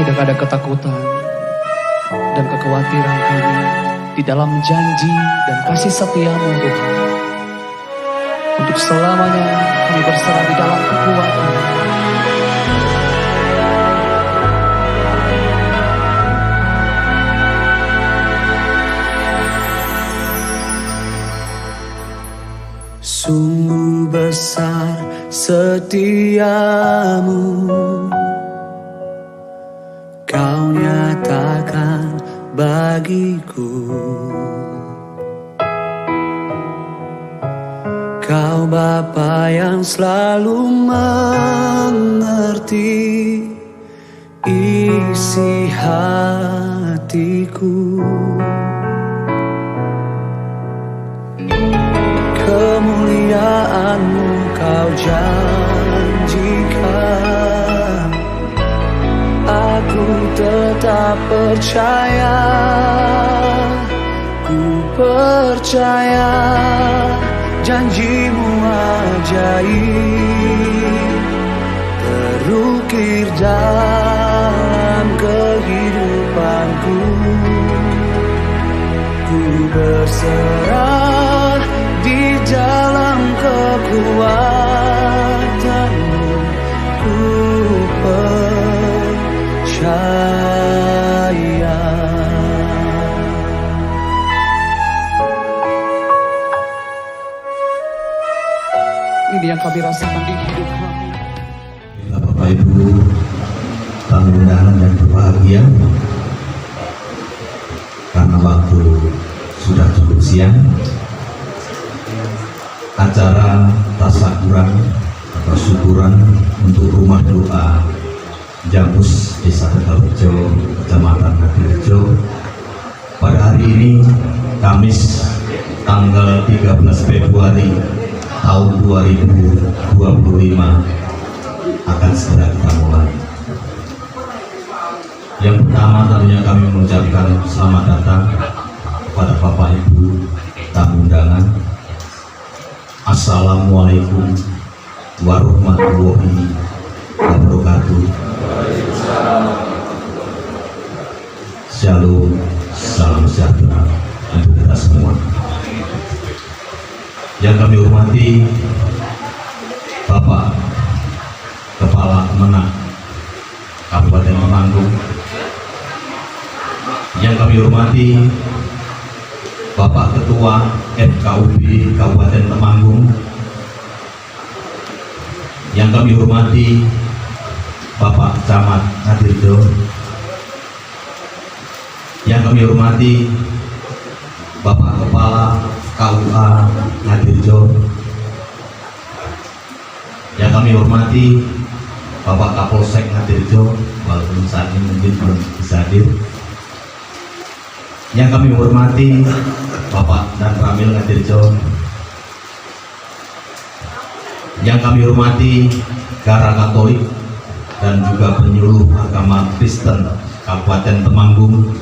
Tidak ada ketakutan dan kekhawatiran kami di dalam janji dan kasih setia-Mu Tuhan. Untuk selamanya kami berserah di dalam kekuatan. Sungguh besar setiamu, Kau nyatakan bagiku. Kau Bapa yang selalu mengerti isi hatiku. Kemuliaan-Mu Kau janjikan, aku tetap percaya, ku percaya janji-Mu ajaib terukir dalam kehidupanku. Ku berserah di dalam kekuatan-Mu, ku percaya. Ini yang kami rasakan di hidup kami. Bapak Ibu tamu undangan yang berbahagia, karena waktu sudah cukup siang, acara tasakuran atau syukuran untuk rumah doa Jamus Desa Tegalrejo, Kecamatan Ngadirejo pada hari ini Kamis tanggal 13 Februari tahun 2025 akan segera kita mulai. Yang pertama tentunya kami mengucapkan selamat datang kepada Bapak Ibu tamu undangan. Assalamualaikum warahmatullahi wabarakatuh. Shalom, salam sejahtera untuk kita semua. Yang kami hormati Bapak Kepala Kemenang Kabupaten Temanggung, yang kami hormati Bapak Ketua FKUB Kabupaten Temanggung, yang kami hormati Bapak Camat Ngadirejo, yang kami hormati Bapak Kepala KUA Ngadirejo, yang kami hormati Bapak Kapolsek Ngadirejo, walaupun saat ini mungkin belum bisa hadir, yang kami hormati Bapak dan Ramil Ngadirejo, yang kami hormati Gara Katolik dan juga penyuluh agama Kristen Kabupaten Temanggung,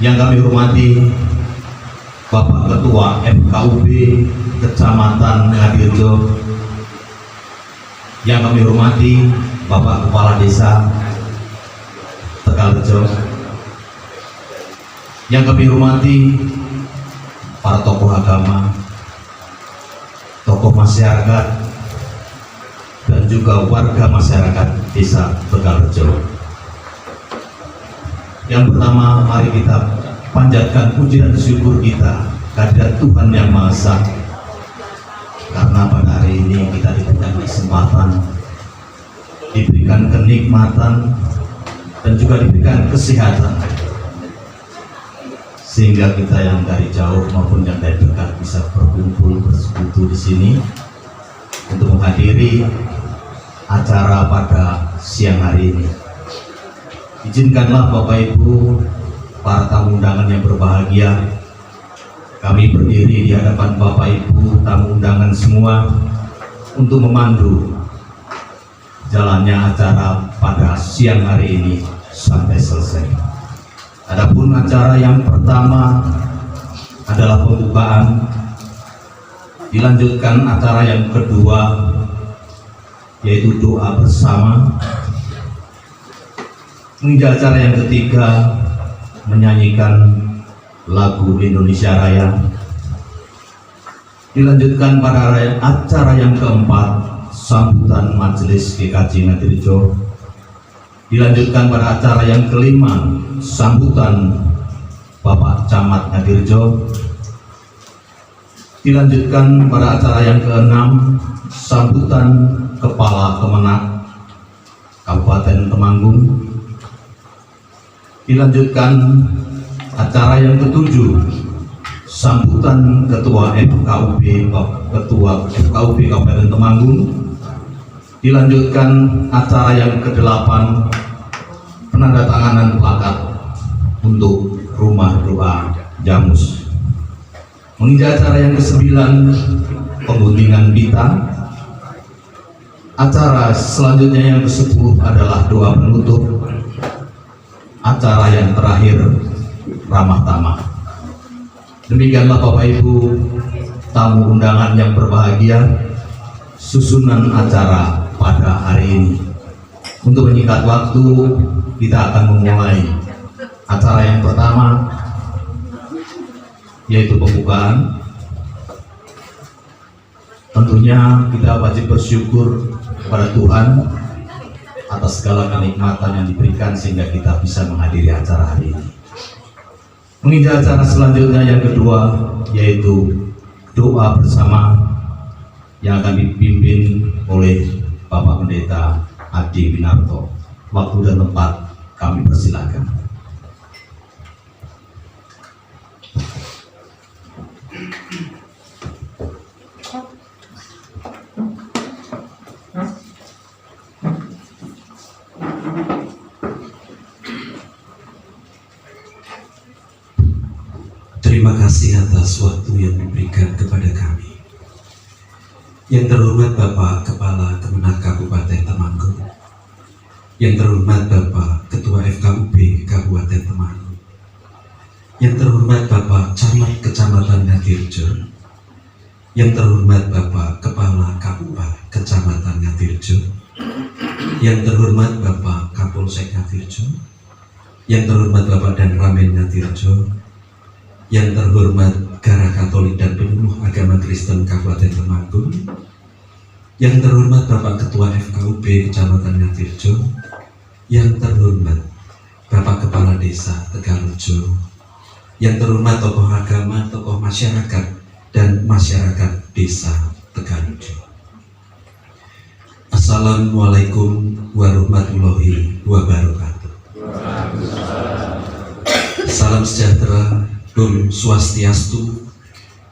yang kami hormati Bapak Ketua FKUB Kecamatan Ngadirejo, yang kami hormati Bapak Kepala Desa Tegalrejo, yang kami hormati para tokoh agama, tokoh masyarakat, dan juga warga masyarakat Desa Tegalrejo. Yang pertama, mari kita panjatkan puji dan syukur kita kehadirat Tuhan Yang Maha Esa, karena pada hari ini kita diberikan kesempatan, diberikan kenikmatan, dan juga diberikan kesehatan, sehingga kita yang dari jauh maupun yang dari dekat bisa berkumpul bersekutu di sini untuk menghadiri acara pada siang hari ini. Izinkanlah Bapak Ibu, para tamu undangan yang berbahagia, kami berdiri di hadapan Bapak Ibu tamu undangan semua untuk memandu jalannya acara pada siang hari ini sampai selesai. Adapun acara yang pertama adalah pembukaan, dilanjutkan acara yang kedua yaitu doa bersama, Hingga acara yang ketiga menyanyikan lagu Indonesia Raya. Dilanjutkan pada acara yang keempat, sambutan Majelis GKJ Ngatirjo. Dilanjutkan pada acara yang kelima, sambutan Bapak Camat Ngatirjo. Dilanjutkan pada acara yang keenam, sambutan Kepala Kemenak Kabupaten Temanggung. Dilanjutkan acara yang ketujuh, sambutan Ketua FKUB Kabupaten Temanggung. Dilanjutkan acara yang kedelapan, penandatanganan plakat untuk rumah doa Jamus. Menginjak acara yang kesembilan, pengguntingan bintang. Acara selanjutnya yang ke-10 adalah doa penutup. Acara yang terakhir, ramah tamah. Demikianlah Bapak Ibu tamu undangan yang berbahagia, susunan acara pada hari ini. Untuk menyingkat waktu, kita akan memulai acara yang pertama, yaitu pembukaan. Tentunya kita wajib bersyukur kepada Tuhan atas segala kenikmatan yang diberikan sehingga kita bisa menghadiri acara hari ini. Menginjak acara selanjutnya yang kedua, yaitu doa bersama yang akan dipimpin oleh Bapak Pendeta Adi Winarto. Waktu dan tempat kami persilakan. Terima kasih atas waktu yang diberikan kepada kami. Yang terhormat Bapak Kepala Kemenak Kabupaten Temanggung, yang terhormat Bapak Ketua FKUB Kabupaten Temanggung, yang terhormat Bapak Camat Kecamatan Ngatirjo, yang terhormat Bapak Kepala Kabupaten Kecamatan Ngatirjo, yang terhormat Bapak Kapolsek Ngatirjo, yang terhormat Bapak dan Ramen Ngatirjo, yang terhormat Gara Katolik dan penyuluh agama Kristen Kabupaten Temanggung, yang terhormat Bapak Ketua FKUB Kecamatan Ngatirjo, yang terhormat Bapak Kepala Desa Tegalrejo, yang terhormat tokoh agama, tokoh masyarakat, dan masyarakat Desa Tegalrejo. Assalamualaikum warahmatullahi wabarakatuh. Salam sejahtera, Om Swastiastu,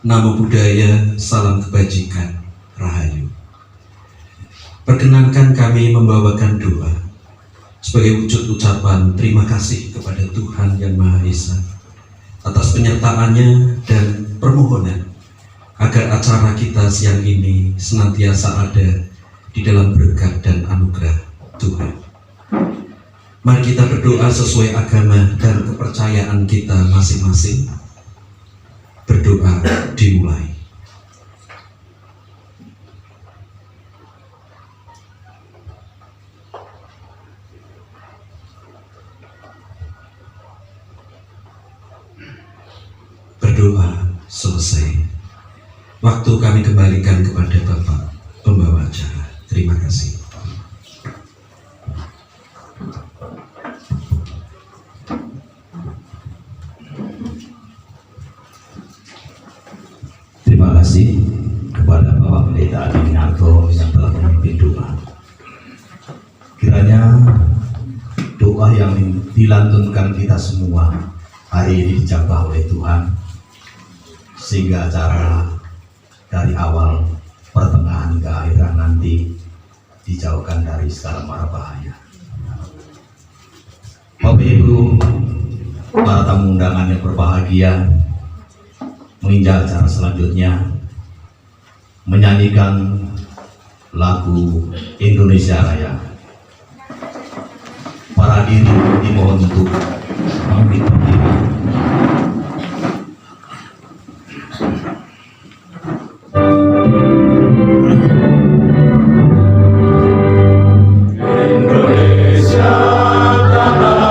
Namo Buddhaya, salam kebajikan, Rahayu. Perkenankan kami membawakan doa sebagai wujud ucapan terima kasih kepada Tuhan Yang Maha Esa atas penyertaannya dan permohonan agar acara kita siang ini senantiasa ada di dalam berkat dan anugerah Tuhan. Mari kita berdoa sesuai agama dan kepercayaan kita masing-masing. Berdoa dimulai. Berdoa selesai. Waktu kami kembalikan kepada Bapak pembawa acara. Terima kasih. Terima kasih kepada Bapak Pendeta Adi Winarto yang telah memimpin doa. Kiranya doa yang dilantunkan kita semua hari ini dijabah oleh Tuhan, sehingga acara dari awal, pertengahan hingga akhiran nanti dijauhkan dari segala mara bahaya. Bapak Ibu, para tamu undangan yang berbahagia, menginjak acara selanjutnya menyanyikan lagu Indonesia Raya. Para hadirin dimohon untuk bangkit berdiri. Indonesia tanah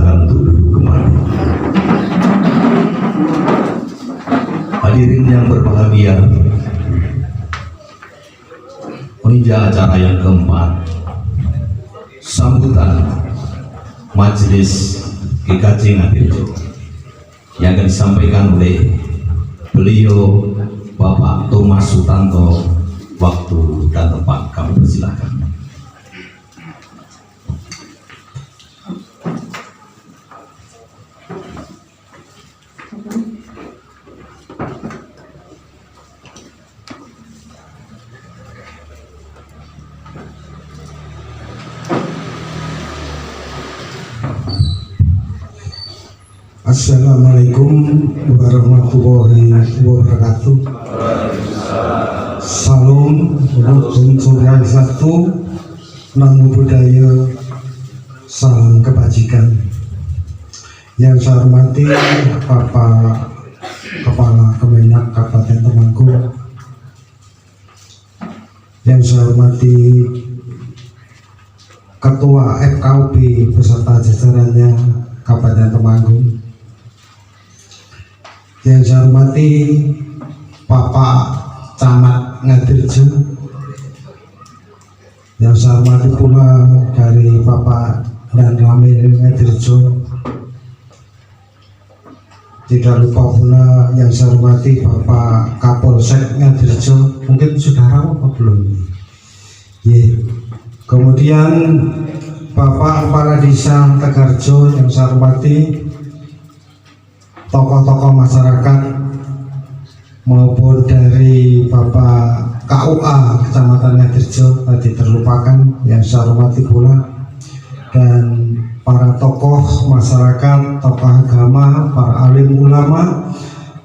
persilakan untuk duduk kembali. Hadirin yang berbahagia, meninjau acara yang keempat, sambutan Majelis GKJ Ngatirjo yang akan disampaikan oleh beliau Bapak Thomas Sutanto. Waktu dan tempat kami persilahkan. Assalamualaikum warahmatullahi wabarakatuh. Salam rukun surya satu, namo budaya, salam kebajikan. Yang saya hormati Bapak Kepala Kemenak Kabupaten Temanggung, yang saya hormati Ketua FKUB beserta jajarannya Kabupaten Temanggung, yang saya hormati Bapak Camat Ngatirjo, yang saya hormati pula dari Bapak dan Ramil Ngatirjo. Tidak lupa pula yang saya hormati Bapak Kapolsek Ngatirjo, mungkin sudah rawuh apa belum? Yeah. Kemudian Bapak Kepala Desa Tegarjo yang saya hormati, tokoh-tokoh masyarakat maupun dari Bapak KUA Kecamatan Ngatirjo tadi terlupakan, yang saya hormati pula, dan para tokoh masyarakat, tokoh agama, para alim ulama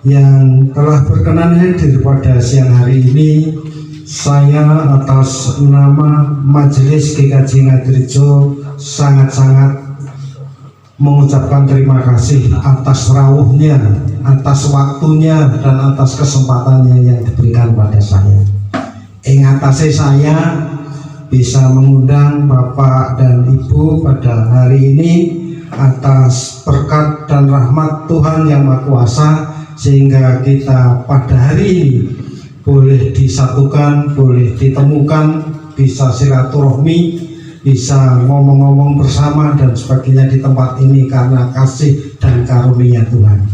yang telah berkenan hadir pada siang hari ini. Saya atas nama Majelis GKJ Ngatirjo sangat-sangat mengucapkan terima kasih atas rawuhnya, atas waktunya, dan atas kesempatannya yang diberikan pada saya. Ingatase saya bisa mengundang Bapak dan Ibu pada hari ini atas berkat dan rahmat Tuhan Yang Maha Kuasa, sehingga kita pada hari ini boleh disatukan, boleh ditemukan, bisa silaturahmi, bisa ngomong-ngomong bersama dan sebagainya di tempat ini karena kasih dan karunia Tuhan.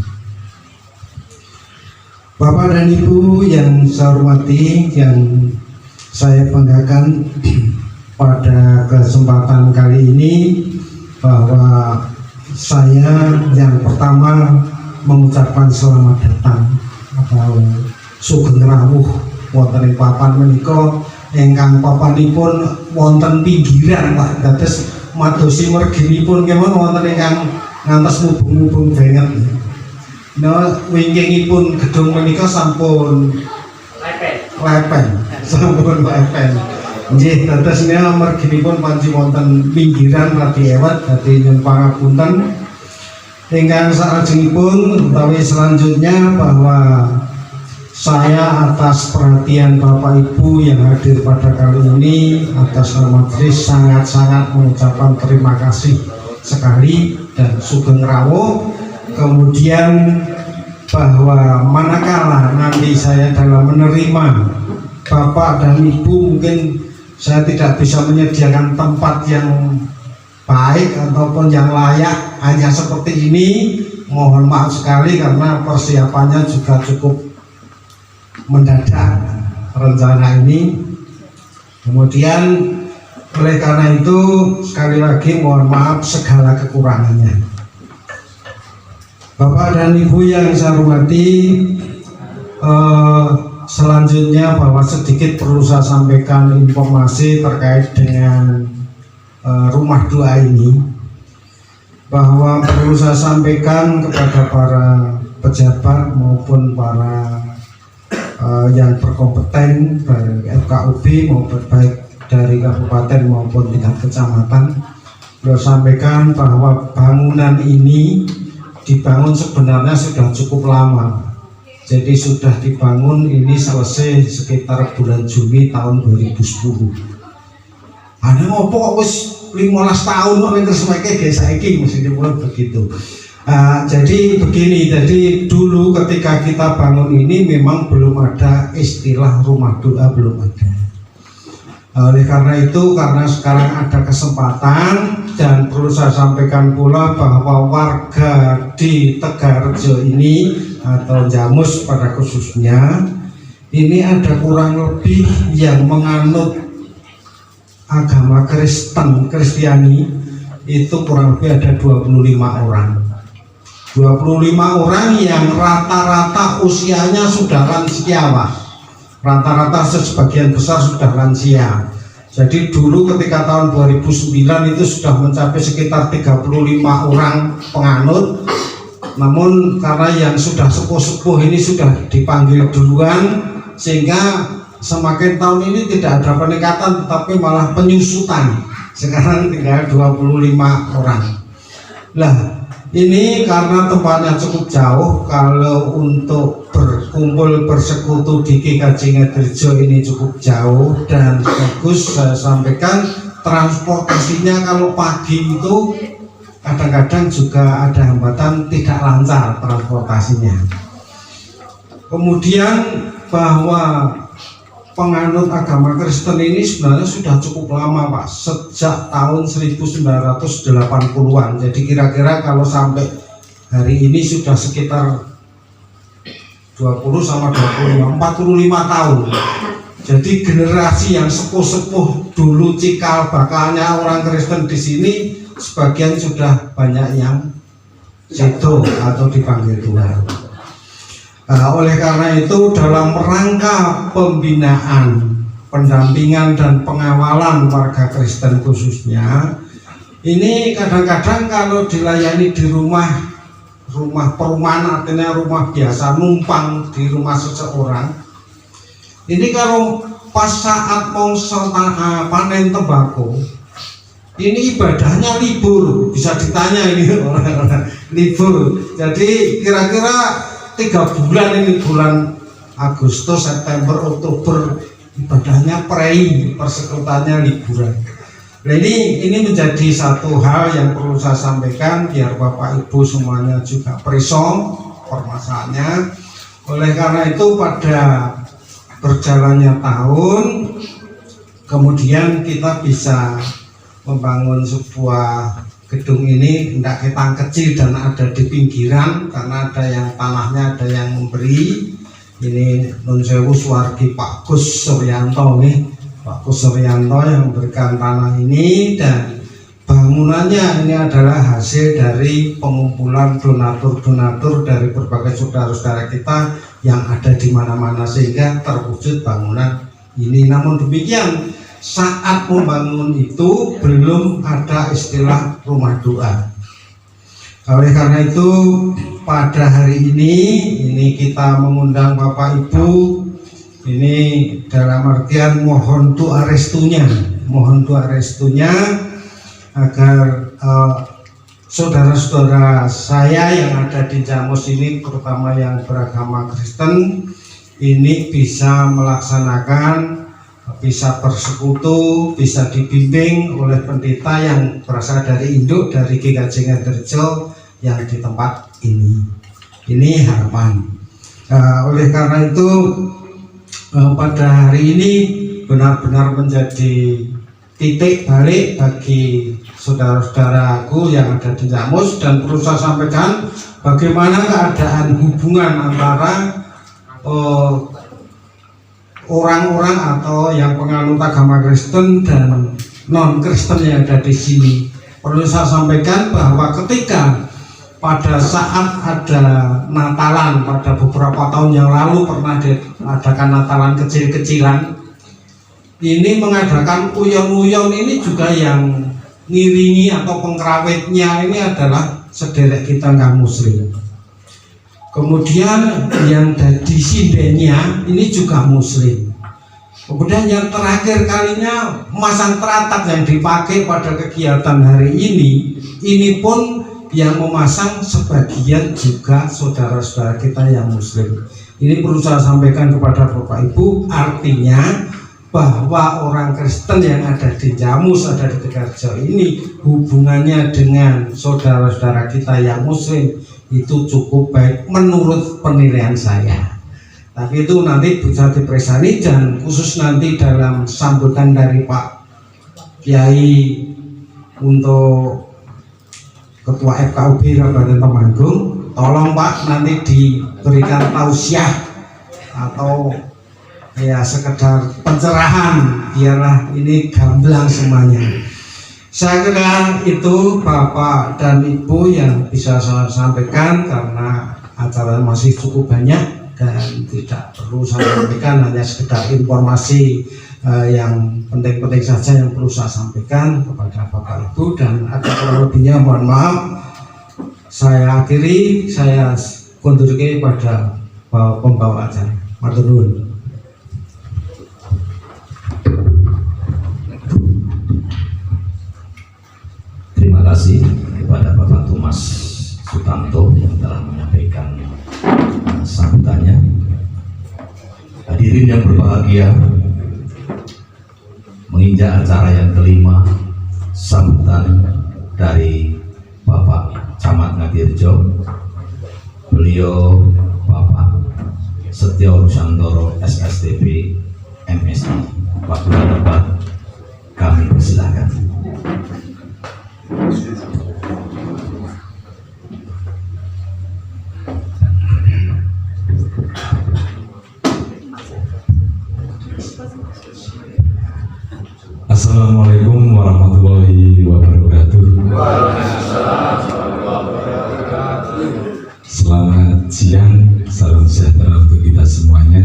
Bapak dan Ibu yang saya hormati, yang saya banggakan pada kesempatan kali ini, bahwa saya yang pertama mengucapkan selamat datang atau sugeng rawuh wonten ing papan menika ingkang papanipun wonten pinggiran Pak, dados madosi merginipun kemawon wonten ingkang ngantos mubung-mubung banget. Nah, wingkingipun gedung menika sampun lepen. Sampun lepen. Nggih, dados menika merginipun panci wonten pinggiran radi ewet, dadi nyuwun pangapunten. Ingkang salajengipun utawi selanjutnya, bahwa saya atas perhatian Bapak Ibu yang hadir pada kali ini, atas nama majelis sangat-sangat mengucapkan terima kasih sekali dan sugeng rawuh. Kemudian bahwa manakala nanti saya dalam menerima Bapak dan Ibu, mungkin saya tidak bisa menyediakan tempat yang baik ataupun yang layak hanya seperti ini, mohon maaf sekali karena persiapannya juga cukup mendadak rencana ini. Kemudian oleh karena itu sekali lagi mohon maaf segala kekurangannya. Bapak dan Ibu yang saya hormati, selanjutnya bahwa sedikit perlu saya sampaikan informasi terkait dengan rumah doa ini, bahwa perlu saya sampaikan kepada para pejabat maupun para yang berkompeten dari FKUB maupun baik dari kabupaten maupun tingkat kecamatan, beliau sampaikan bahwa bangunan ini dibangun sebenarnya sudah cukup lama. Jadi sudah dibangun ini selesai sekitar bulan Juni tahun 2010. Ada ngopo wis 15 tahun kok terus mereka saiki mesti dimulai begitu. Jadi begini, jadi dulu ketika kita bangun ini memang belum ada istilah rumah doa, belum ada. Oleh karena itu, karena sekarang ada kesempatan dan perlu saya sampaikan pula bahwa warga di Tegarrejo ini atau Jamus pada khususnya ini ada kurang lebih yang menganut agama Kristiani itu kurang lebih ada 25 orang. 25 orang yang rata-rata usianya sudah lansia, Pak. Rata-rata sebagian besar sudah lansia. Jadi dulu ketika tahun 2009 itu sudah mencapai sekitar 35 orang penganut. Namun karena yang sudah sepuh-sepuh ini sudah dipanggil duluan, sehingga semakin tahun ini tidak ada peningkatan tetapi malah penyusutan. Sekarang tinggal 25 orang. Lah, ini karena tempatnya cukup jauh, kalau untuk berkumpul bersekutu di GKJ Ngadirejo ini cukup jauh dan bagus. Saya sampaikan transportasinya kalau pagi itu kadang-kadang juga ada hambatan, tidak lancar transportasinya. Kemudian bahwa penganut agama Kristen ini sebenarnya sudah cukup lama, Pak, sejak tahun 1980-an. Jadi kira-kira kalau sampai hari ini sudah sekitar 20 sama 25, 45 tahun. Jadi generasi yang sepuh-sepuh dulu cikal bakalnya orang Kristen di sini sebagian sudah banyak yang sedo atau dipanggil Tuhan. Oleh karena itu dalam rangka pembinaan, pendampingan dan pengawalan warga Kristen khususnya, ini kadang-kadang kalau dilayani di rumah perumahan, artinya rumah biasa, numpang di rumah seseorang, ini kalau pas saat mau panen tembakau, ini ibadahnya libur, bisa ditanya ini orang-orang libur. Jadi kira-kira 3 bulan ini, bulan Agustus, September, Oktober, ibadahnya prei, persekutuannya liburan. Nah, ini menjadi satu hal yang perlu saya sampaikan biar Bapak Ibu semuanya juga perison permasalahannya. Oleh karena itu pada berjalannya tahun, kemudian kita bisa membangun sebuah gedung ini, tidak ketang kecil dan ada di pinggiran karena ada yang tanahnya ada yang memberi. Ini Nun Sewu Suwargi Pak Gus Suryanto nih, Pak Gus Suryanto yang memberikan tanah ini, dan bangunannya ini adalah hasil dari pengumpulan donatur-donatur dari berbagai saudara-saudara kita yang ada di mana-mana sehingga terwujud bangunan ini. Namun demikian, saat membangun itu belum ada istilah rumah doa. Oleh karena itu pada hari ini kita mengundang Bapak Ibu ini dalam artian mohon doa restunya agar saudara-saudara saya yang ada di Jamus ini, terutama yang beragama Kristen, ini bisa melaksanakan, bisa bersekutu, bisa dibimbing oleh pendeta yang berasal dari induk dari GKJ Ngadirejo yang di tempat ini. Ini harapan. Oleh karena itu pada hari ini benar-benar menjadi titik balik bagi saudara-saudaraku yang ada di Jamus, dan perlu saya sampaikan bagaimana keadaan hubungan antara orang-orang atau yang penganut agama Kristen dan non-Kristen yang ada di sini. Perlu saya sampaikan bahwa ketika pada saat ada Natalan pada beberapa tahun yang lalu pernah diadakan Natalan kecil-kecilan, ini mengadakan uyon-uyon ini juga yang ngiringi atau pengrawitnya ini adalah sederek kita nggak muslim. Kemudian yang dari sindennya ini juga muslim. Kemudian yang terakhir kalinya memasang teratap yang dipakai pada kegiatan hari ini pun yang memasang sebagian juga saudara-saudara kita yang muslim. Ini perlu saya sampaikan kepada Bapak Ibu, artinya bahwa orang Kristen yang ada di Jamus, ada di Tegarjo ini hubungannya dengan saudara-saudara kita yang Muslim itu cukup baik menurut penilaian saya. Tapi itu nanti bisa dipersani, dan khusus nanti dalam sambutan dari Pak Kiai untuk Ketua FKUB Kabupaten Temanggung, tolong Pak nanti diberikan tausiah atau ya sekedar pencerahan, biarlah ini gamblang semuanya. Saya kira itu Bapak dan Ibu yang bisa saya sampaikan, karena acara masih cukup banyak dan tidak perlu saya sampaikan, hanya sekedar informasi yang penting-penting saja yang perlu saya sampaikan kepada Bapak Ibu, dan ada kurang lebihnya mohon maaf. Saya akhiri, saya kondurke pada pembawa acara. Matur nuwun. Terima kasih kepada Bapak Thomas Sutanto yang telah menyampaikan sambutannya. Hadirin yang berbahagia, menginjak acara yang kelima, sambutan dari Bapak Camat Ngadirjo. Beliau Bapak Setio Rusantoro SSTP MSI. Waktu dan tempat kami persilakan. Assalamualaikum warahmatullahi wabarakatuh. Selamat siang, salam sejahtera untuk kita semuanya.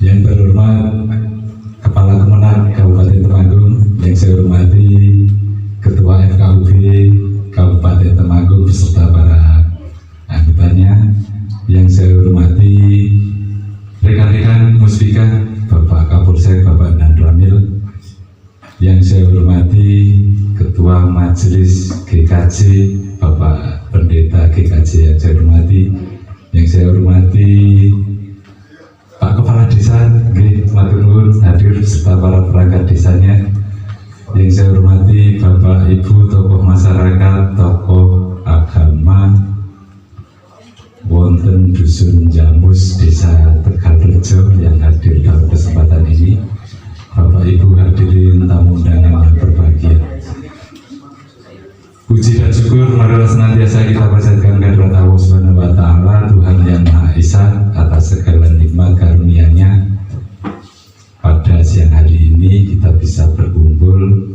Yang terhormat Kepala Kemenang Kabupaten Temanggung, yang saya hormati Ketua FKUB Kabupaten Temanggung beserta para anggotanya, yang saya hormati rekan-rekan Muspika, Bapak Kapolsek, Bapak Dan Ramil, yang saya hormati Ketua Majelis GKJ, Bapak Pendeta GKJ yang saya hormati, yang saya hormati Pak Kepala Desa, matur nuwun hadir serta para perangkat desanya, yang saya hormati Bapak Ibu tokoh masyarakat, tokoh agama wonten Dusun Jamus Desa Tegalrejo yang hadir dalam kesempatan ini, Bapak Ibu hadirin tamu undangan yang berbahagia. Puji dan syukur marilah senantiasa kita panjatkan kehadirat Allah Subhanahu wa Ta'ala, Tuhan yang Maha Esa, atas segala nikmat karunia-Nya. Pada siang hari ini kita bisa berkumpul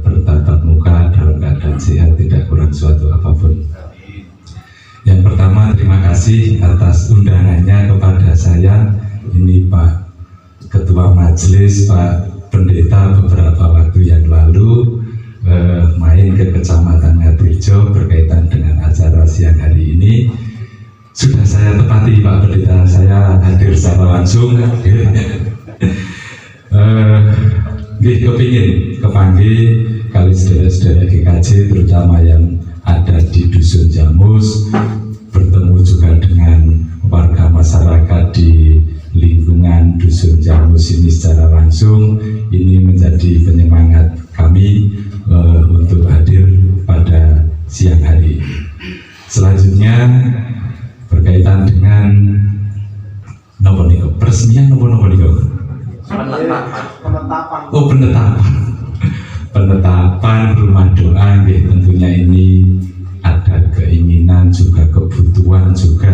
bertatap muka dalam keadaan sehat, tidak kurang suatu apapun. Yang pertama, terima kasih atas undangannya kepada saya. Ini Pak Ketua Majelis, Pak Pendeta, beberapa waktu yang lalu main ke Kecamatan Ngadirjo berkaitan dengan acara siang hari ini. Sudah saya tepati Pak Pendeta, saya hadir secara langsung. Kepingin kepanggih kali saudara-saudara GKJ, terutama yang ada di Dusun Jamus, bertemu juga dengan warga masyarakat di lingkungan Dusun Jamus ini secara langsung. Ini menjadi penyemangat kami untuk hadir pada siang hari ini. Selanjutnya berkaitan dengan nopo niko, peresmian nopo niko. Penetapan rumah doa, tentunya ini ada keinginan juga kebutuhan juga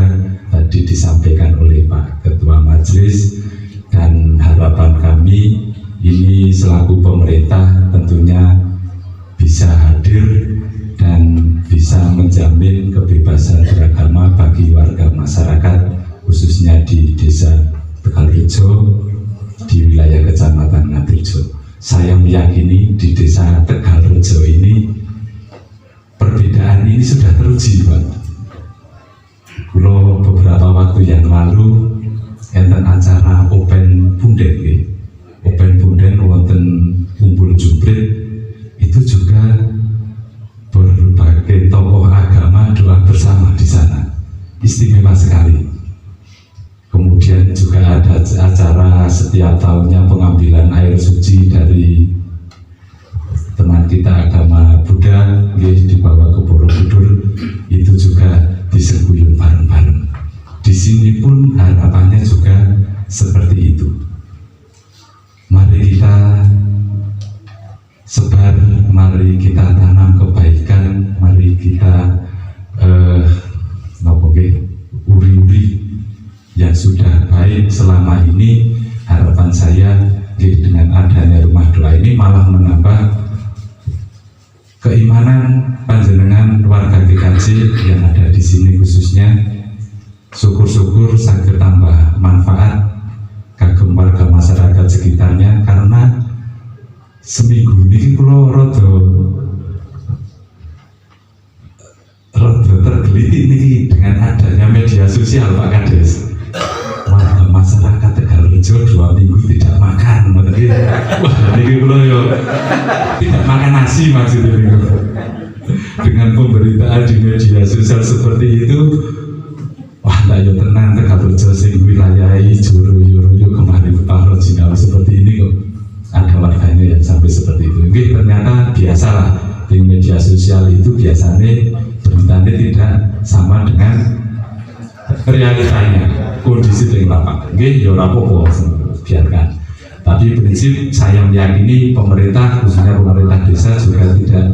tadi disampaikan oleh Pak Ketua Majelis, dan harapan kami ini selaku pemerintah tentunya bisa hadir dan bisa menjamin kebebasan beragama bagi warga masyarakat, khususnya di Desa Tegalrejo di wilayah Kecamatan Ngadirjo. Saya meyakini di Desa Tegalrejo ini perbedaan ini sudah teruji, Pak. Kalau beberapa waktu yang lalu enten acara Open Punden, Open Punden wonten kumpul jumrit, itu juga berbagai tokoh agama doa bersama di sana, istimewa sekali. Kemudian juga ada acara setiap tiap tahunnya pengambilan air suci dari teman kita agama Buddha dibawa ke Borobudur, itu juga diseguyur bareng-bareng. Di sini pun harapannya juga seperti itu. Mari kita sebar, mari kita tanam kebaikan, mari kita uri-uri yang sudah baik selama ini. Harapan saya dengan adanya rumah doa ini malah menambah keimanan panjenengan warga GKJ yang ada di sini, khususnya syukur-syukur saged tambah manfaat kagem warga masyarakat sekitarnya, karena seminggu ini kula rada tergelitik niki dengan adanya media sosial Pak Kades. Warga masyarakat Tegalrejo 2 minggu tidak makan, wah niki kula yo tidak makan nasi maksudnya niku. Dengan pemberitaan di media sosial seperti itu, wah tak yo tenang Tegalrejo sing wilayahi Joroyo kemarin Pak Rojinawi seperti ini kok ada warganya yang sampai seperti itu. Oke, ternyata biasalah di media sosial itu biasanya beritanya tidak sama dengan realitanya, kondisi di lapangan. Oke, ya rapopo, biarkan. Tapi prinsip saya meyakini pemerintah, khususnya pemerintah desa juga tidak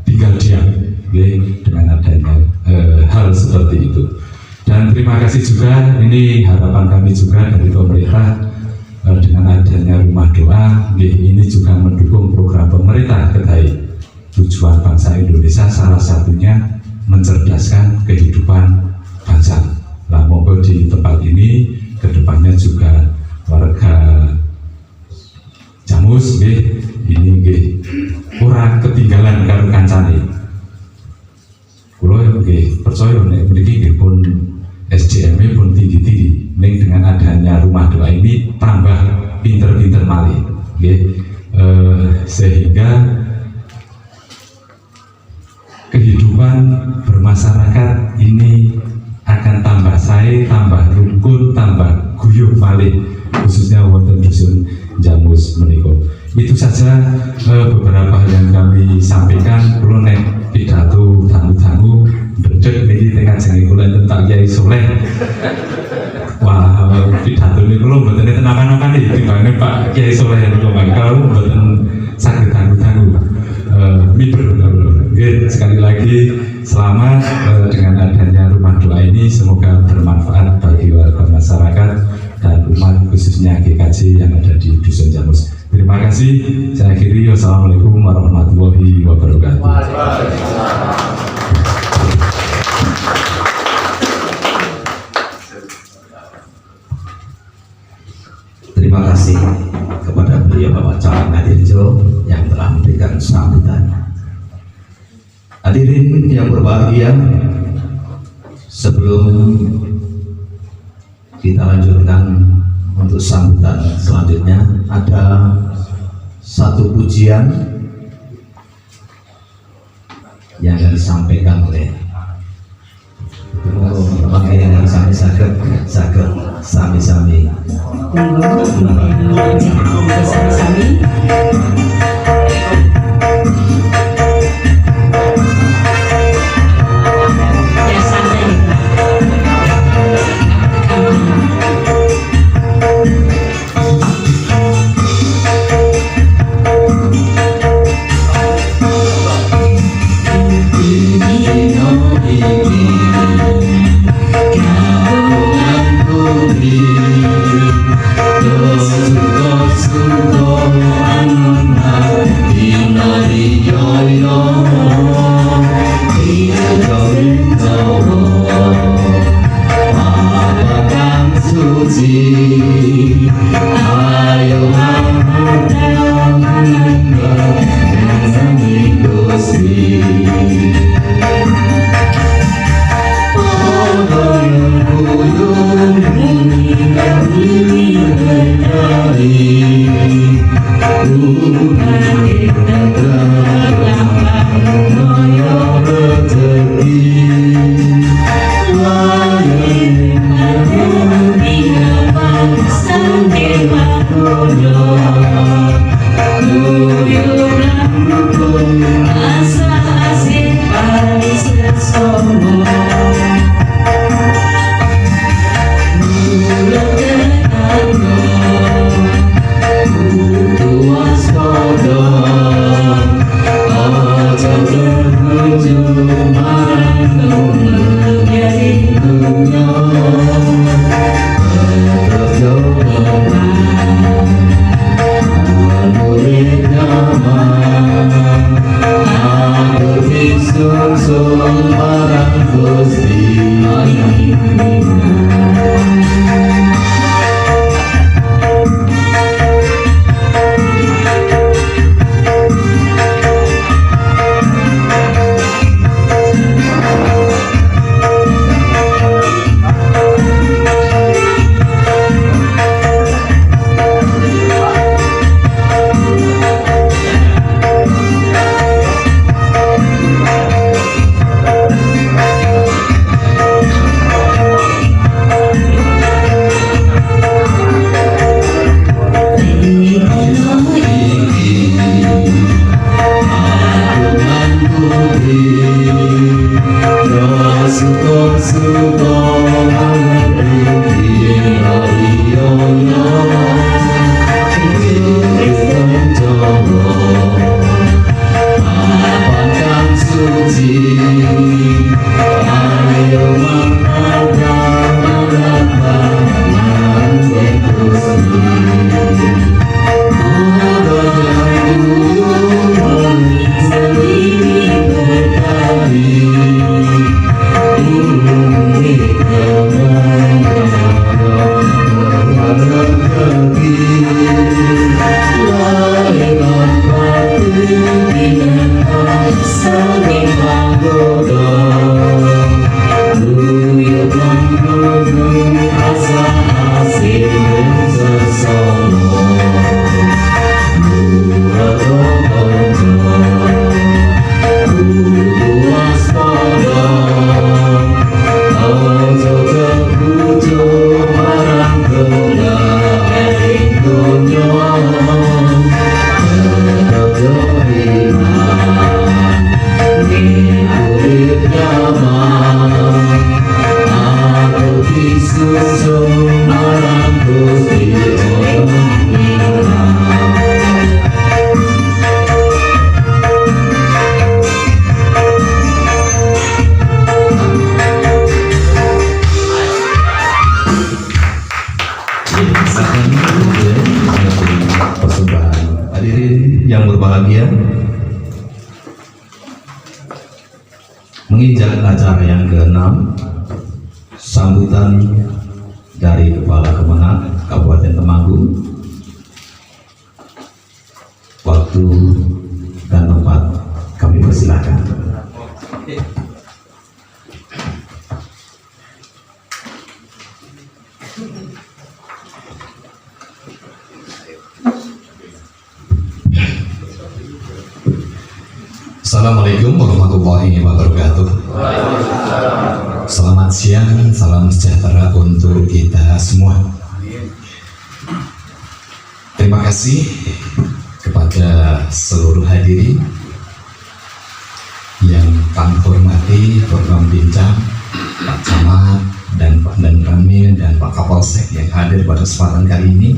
tinggal diam, oke, dengan adanya hal seperti itu. Dan terima kasih juga, ini harapan kami juga dari pemerintah dengan adanya rumah doa, ini juga mendukung program pemerintah terkait tujuan bangsa Indonesia, salah satunya mencerdaskan kehidupan bangsa. Lah monggo di tempat ini kedepannya juga warga Jamus ini ora ketinggalan karo kancane. Kulo percaya nek mriki pun SDM pun tinggi-tinggi. Ning dengan adanya rumah doa ini tambah pinter-pinter malih, sehingga kehidupan bermasyarakat ini akan tambah sae, tambah rukun, tambah guyuh malih, khususnya wonten dusun Jamus menika. Itu saja beberapa yang kami sampaikan. Kulo nek pidato tamu-tamu berdek niki tengah jenenge kula tentang Kyai Soleh. Wah, pidato ini kalau mboten tenakan-tenakan iki timbangane Pak Kyai Soleh niku mangkal mboten saged tanggu-tanggu. Miber kula. Oke, sekali lagi selamat dengan adanya rumah doa ini, semoga bermanfaat bagi warga masyarakat dan umat khususnya GKJ yang ada di Dusun Jamus. Terima kasih. Saya akhiri. Wassalamualaikum warahmatullahi wabarakatuh. Terima kasih kepada beliau Bapak Camat Ngadirjo yang telah memberikan sambutan. Hadirin yang berbahagia, sebelum kita lanjutkan untuk sambutan selanjutnya, ada satu pujian yang akan disampaikan oleh makanya yang sakit sami-sami. Rezeki marang Gusti. Yang berbahagia, menginjak acara yang ke-6, sambutan dari Kepala Kemenag Kabupaten Temanggung. Waktu dan tempat kami persilakan. Assalamualaikum warahmatullahi wabarakatuh. Selamat siang, salam sejahtera untuk kita semua. Terima kasih kepada seluruh hadirin yang kami hormati, program bincang, Pak Camat dan Pak Dan Ramil dan Pak Kapolsek yang hadir pada kesempatan kali ini.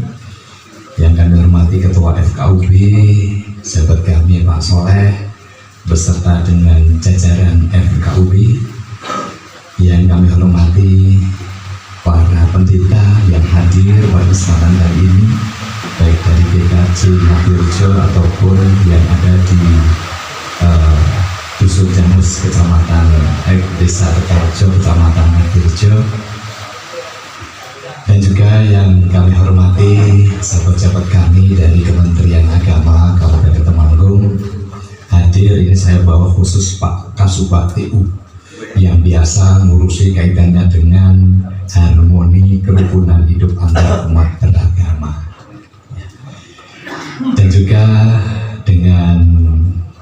Yang kami hormati Ketua FKUB, sahabat kami Pak Soleh, beserta dengan jajaran FKUB, yang kami hormati para pendeta yang hadir pada kesempatan kali ini, baik dari GKJ Ngatirjo ataupun yang ada di Dusun Janus Kecamatan Desa Tekarjo Kecamatan Ngatirjo, dan juga yang kami hormati sahabat-sahabat kami dari Kementerian Agama Kabupaten Temanggung. Hadir ini saya bawa khusus Pak Kasubagti U yang biasa ngurusi kaitannya dengan harmoni kerukunan hidup antar umat beragama, dan juga dengan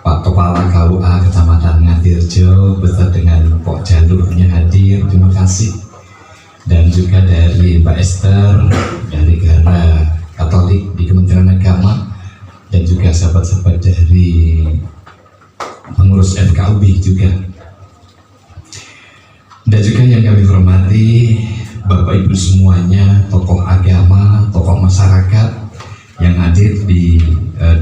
Pak Kepala KUA Kecamatan Ngatirjo beserta dengan Pok Jalurnya hadir, terima kasih. Dan juga dari Mbak Esther dari Gara Katolik di Kementerian Agama, dan juga sahabat-sahabat dari pengurus FKUB juga, dan juga yang kami hormati Bapak Ibu semuanya, tokoh agama, tokoh masyarakat yang hadir di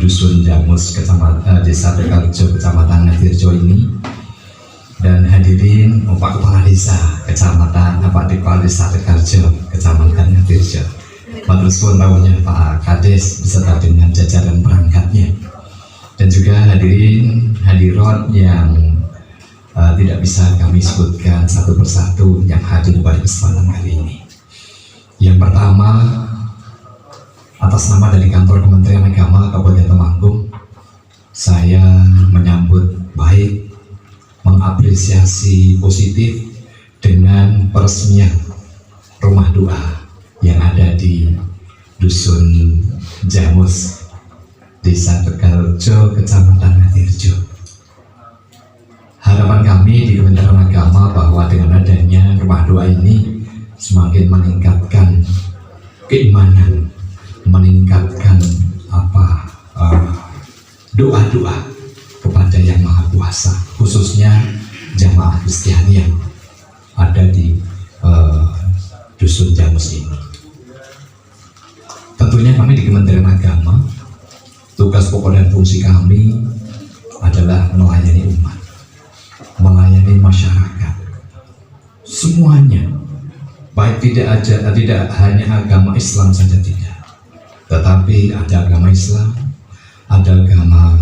Dusun Janus Kecamatan Desa Tekarjo Kecamatan Ngatirjo ini, dan hadirin Pak Kepala Desa Kecamatan Kepala Desa Tekarjo Kecamatan Ngatirjo, matur suwun rawuhnya Pak Kades beserta dengan jajaran perangkatnya, dan juga hadirin hadirat yang tidak bisa kami sebutkan satu persatu yang hadir pada kesempatan kali ini. Yang pertama, atas nama dari Kantor Kementerian Agama Kabupaten Temanggung, saya menyambut baik, mengapresiasi positif dengan peresmian rumah doa yang ada di Dusun Jamus, Desa Tegalrejo, Kecamatan Ngatirjo. Harapan kami di Kementerian Agama bahwa dengan adanya rumah doa ini semakin meningkatkan keimanan, meningkatkan doa-doa kepada Yang Maha Kuasa, khususnya jamaah Kristiani yang ada di Dusun Jamus ini. Tentunya kami di Kementerian Agama, tugas pokok dan fungsi kami adalah melayani umat, melayani masyarakat, semuanya, baik tidak hanya agama Islam saja tidak, tetapi ada agama Islam, ada agama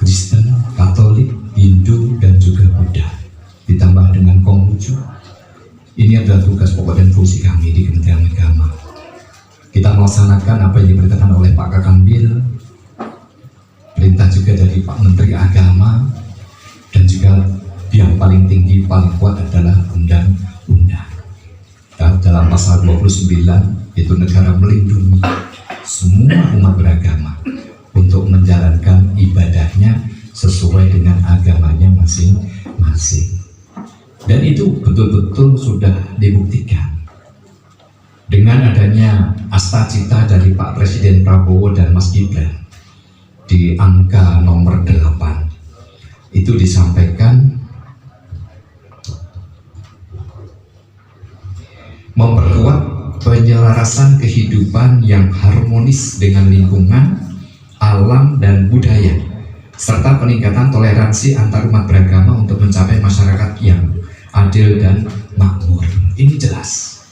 Kristen, Katolik, Hindu, dan juga Buddha, ditambah dengan Konghucu. Ini adalah tugas pokok dan fungsi kami di Kementerian Agama. Kita melaksanakan apa yang diperintahkan oleh Pak Kakambil, perintah juga dari Pak Menteri Agama, dan juga yang paling tinggi, paling kuat adalah undang-undang. Dalam pasal 29 itu negara melindungi semua umat beragama untuk menjalankan ibadahnya sesuai dengan agamanya masing-masing. Dan itu betul-betul sudah dibuktikan dengan adanya astacita dari Pak Presiden Prabowo dan Mas Gibran di angka nomor 8. Itu disampaikan memperkuat penyelarasan kehidupan yang harmonis dengan lingkungan, alam, dan budaya, serta peningkatan toleransi antar umat beragama untuk mencapai masyarakat yang adil dan makmur. Ini jelas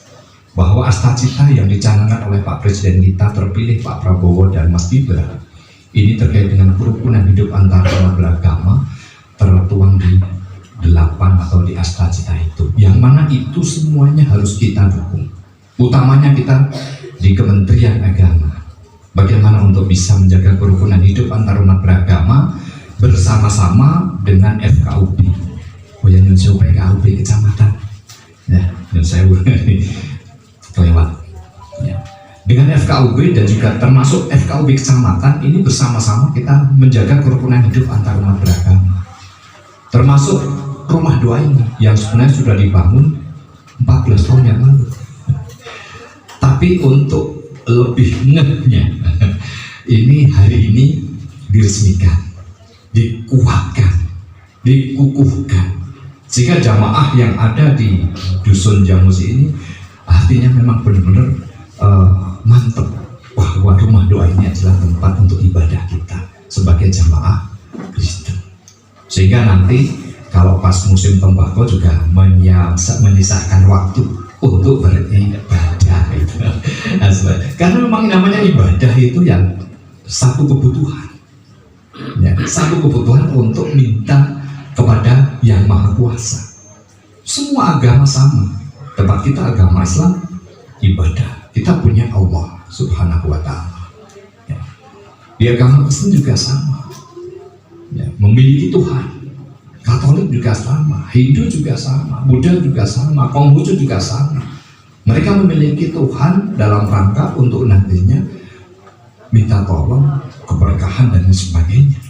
bahwa astacita yang dicanangkan oleh Pak Presiden kita terpilih, Pak Prabowo dan Mas Gibran, ini terkait dengan kerukunan hidup antar umat beragama, tertuang di 8 atau di astacita itu, yang mana itu semuanya harus kita dukung, utamanya kita di Kementerian Agama. Bagaimana untuk bisa menjaga kerukunan hidup antar umat beragama bersama-sama dengan FKUB, Nyun Sewu FKUB kecamatan, ya Nyun Sewu kelewat, ya. Dengan FKUB dan juga termasuk FKUB kecamatan ini bersama-sama kita menjaga kerukunan hidup antar umat beragama, termasuk rumah doa ini yang sebenarnya sudah dibangun 14 tahun yang lalu. Tapi untuk lebih ngehnya ini hari ini diresmikan, dikuatkan, dikukuhkan, sehingga jamaah yang ada di Dusun Jamus ini artinya memang benar-benar mantap bahwa rumah doa ini adalah tempat untuk ibadah kita sebagai jamaah Kristen, sehingga nanti kalau pas musim tembakau juga menyisakan waktu untuk beribadah itu. Karena memang namanya ibadah itu yang satu kebutuhan, ya, satu kebutuhan untuk minta kepada Yang Maha Kuasa. Semua agama sama, tempat kita agama Islam ibadah, kita punya Allah Subhanahu wa Ta'ala, ya. Di agama Kristen juga sama, ya, memiliki Tuhan. Katolik juga sama, Hindu juga sama, Buddha juga sama, Konghucu juga sama. Mereka memiliki Tuhan dalam rangka untuk nantinya minta tolong, keberkahan, dan sebagainya.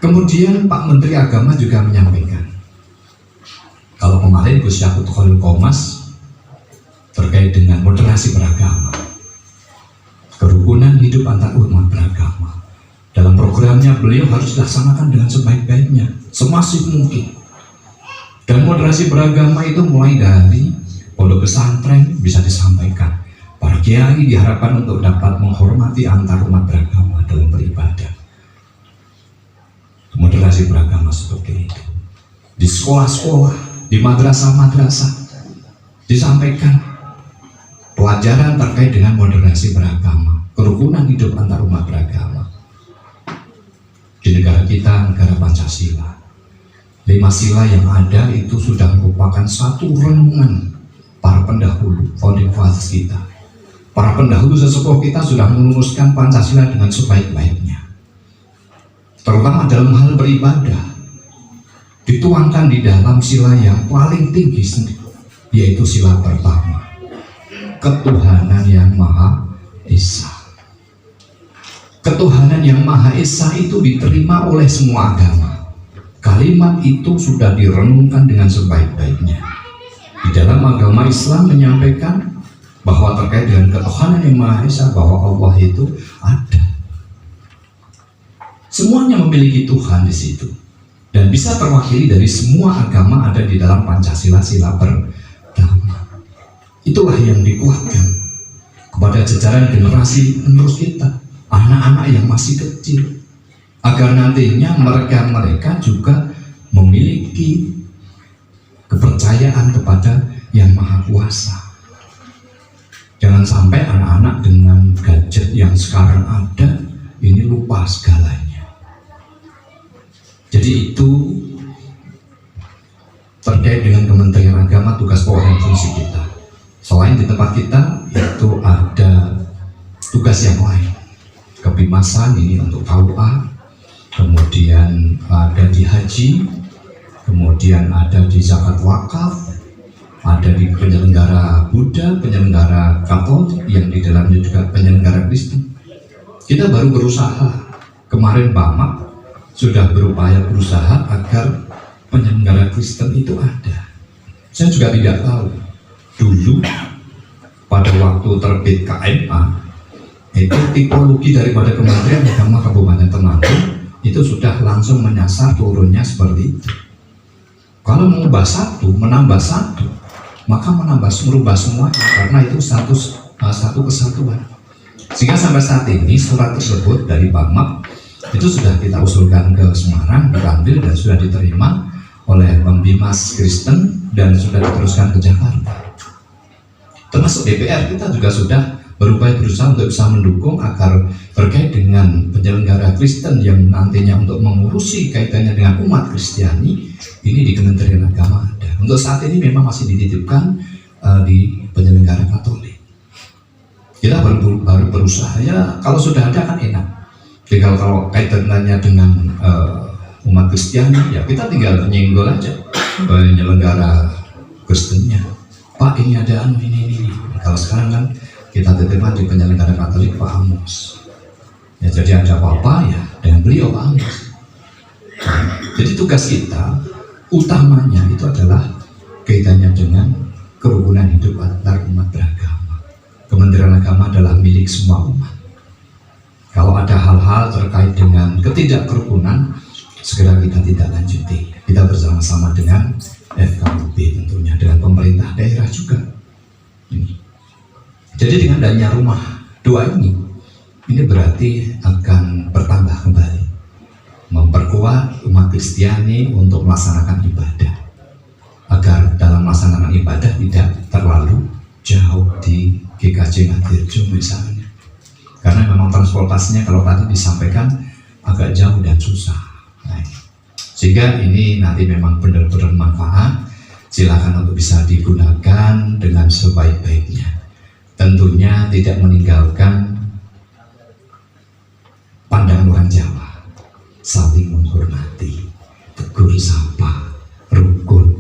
Kemudian Pak Menteri Agama juga menyampaikan, kalau kemarin Gus Yakut Khalil Qomas terkait dengan moderasi beragama, kerukunan hidup antar umat beragama, dalam programnya beliau harus dilaksanakan dengan sebaik-baiknya, semasif mungkin. Dan moderasi beragama itu mulai dari pondok pesantren bisa disampaikan. Para kiai diharapkan untuk dapat menghormati antar umat beragama dalam beribadah. Moderasi beragama seperti itu. Di sekolah-sekolah, di madrasah-madrasah disampaikan pelajaran terkait dengan moderasi beragama, kerukunan hidup antar umat beragama. Di negara kita, negara Pancasila, 5 sila yang ada itu sudah merupakan satu renungan para pendahulu, founding fathers kita. Para pendahulu sesepuh kita sudah merumuskan Pancasila dengan sebaik-baiknya, terutama dalam hal beribadah, dituangkan di dalam sila yang paling tinggi sendiri, yaitu sila pertama, ketuhanan yang Maha Esa. Ketuhanan yang Maha Esa itu diterima oleh semua agama. Kalimat itu sudah direnungkan dengan sebaik-baiknya. Di dalam agama Islam menyampaikan bahwa terkait dengan ketuhanan yang Maha Esa, bahwa Allah itu ada. Semuanya memiliki Tuhan di situ dan bisa terwakili dari semua agama ada di dalam Pancasila sila pertama. Itulah yang dikuatkan kepada jajaran generasi penerus kita, anak-anak yang masih kecil, agar nantinya mereka juga memiliki kepercayaan kepada Yang Maha Kuasa. Jangan sampai anak-anak dengan gadget yang sekarang ada ini lupa segalanya. Jadi itu terkait dengan Kementerian Agama, tugas pokok dan fungsi kita. Selain di tempat kita itu ada tugas yang lain. Kebimasan ini untuk KUA, kemudian ada di haji, kemudian ada di zakat wakaf, ada di penyelenggara Buddha, penyelenggara Katolik, yang di dalamnya juga penyelenggara Kristen. Kita baru berusaha, kemarin Bamak sudah berusaha agar penyelenggara Kristen itu ada. Saya juga tidak tahu dulu pada waktu terbit KMA itu tipologi daripada Kementerian Agama Kabupaten Temanggung itu sudah langsung menyasar turunnya seperti itu. Kalau mengubah satu, menambah satu, maka merubah semuanya, karena itu satu kesatuan. Sehingga sampai saat ini surat tersebut dari Bamak itu sudah kita usulkan ke Semarang, diambil dan sudah diterima oleh Pembimas Kristen dan sudah diteruskan ke Jakarta. Termasuk DPR kita juga sudah berupaya berusaha untuk bisa mendukung agar terkait dengan penyelenggara Kristen yang nantinya untuk mengurusi kaitannya dengan umat Kristiani ini di Kementerian Agama ada. Untuk saat ini memang masih dititipkan di penyelenggara Katolik. Kita baru berusaha, ya kalau sudah ada kan enak. Tinggal kalau kaitannya dengan umat Kristiani, ya kita tinggal nyenggol aja penyelenggara Kristennya. Pak ini ada ini. Kalau sekarang kan kita titipkan di penyelenggara Katolik Pak Amos. Ya jadi ada apa-apa ya dengan beliau Pak Amos. Jadi tugas kita utamanya itu adalah kaitannya dengan kerukunan hidup antar umat beragama. Kementerian Agama adalah milik semua umat. Kalau ada hal-hal terkait dengan ketidakkerukunan, segera kita tidak lanjuti. Kita bersama-sama dengan FKUB tentunya, dengan pemerintah daerah juga. Ini. Jadi dengan adanya rumah doa ini berarti akan bertambah kembali, memperkuat umat Kristiani untuk melaksanakan ibadah, agar dalam melaksanakan ibadah tidak terlalu jauh di GKJ Ngatirjo misalnya, karena memang transportasinya kalau tadi disampaikan agak jauh dan susah. Nah, sehingga ini nanti memang benar-benar manfaat, silakan untuk bisa digunakan dengan sebaik-baiknya. Tentunya tidak meninggalkan pandangan orang Jawa, saling menghormati, tegur sapa, rukun,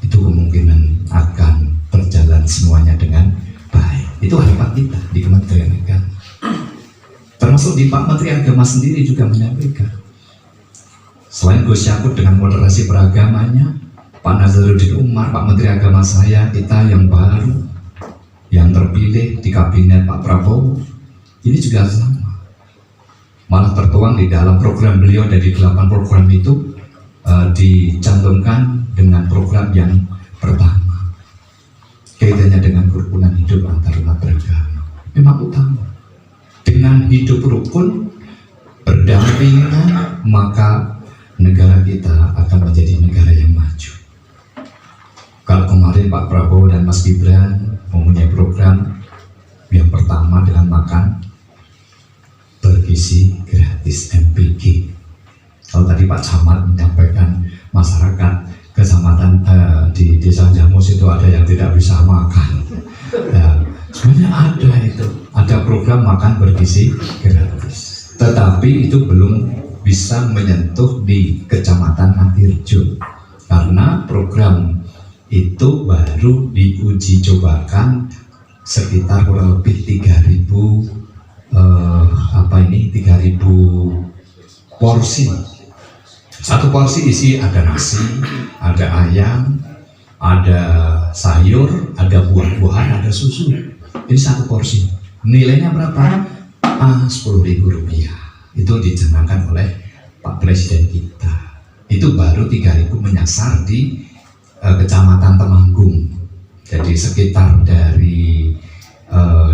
itu kemungkinan akan berjalan semuanya dengan baik. Itu harapan kita di Kementerian Agama. Termasuk di Pak Menteri Agama sendiri juga menyampaikan, selain Gus Yakut dengan moderasi beragamanya, Pak Nazarudin Umar, Pak Menteri Agama saya, kita yang baru, yang terpilih di kabinet Pak Prabowo, ini juga sama. Malah tertuang di dalam program beliau dari 8 program itu dicantumkan dengan program yang pertama, kaitannya dengan kerukunan hidup antar umat beragama. Memang utama. Dengan hidup rukun, berdampingan, maka negara kita akan menjadi negara yang maju. Kalau kemarin Pak Prabowo dan Mas Gibran mempunyai program yang pertama dengan makan bergizi gratis MPG, Kalau tadi Pak Camat menyampaikan masyarakat kecamatan di Desa Jamus itu ada yang tidak bisa makan. Ya, sebenarnya ada program makan bergizi gratis. Tetapi itu belum bisa menyentuh di Kecamatan Ngatirjo karena program itu baru diuji cobakan sekitar kurang lebih 3.000 porsi. Satu porsi isi ada nasi, ada ayam, ada sayur, ada buah-buahan, ada susu. Ini satu porsi. Nilainya berapa? 10.000 rupiah. Itu dicanangkan oleh Pak Presiden kita. Itu baru 3.000 menyasar di Kecamatan Temanggung. Jadi sekitar dari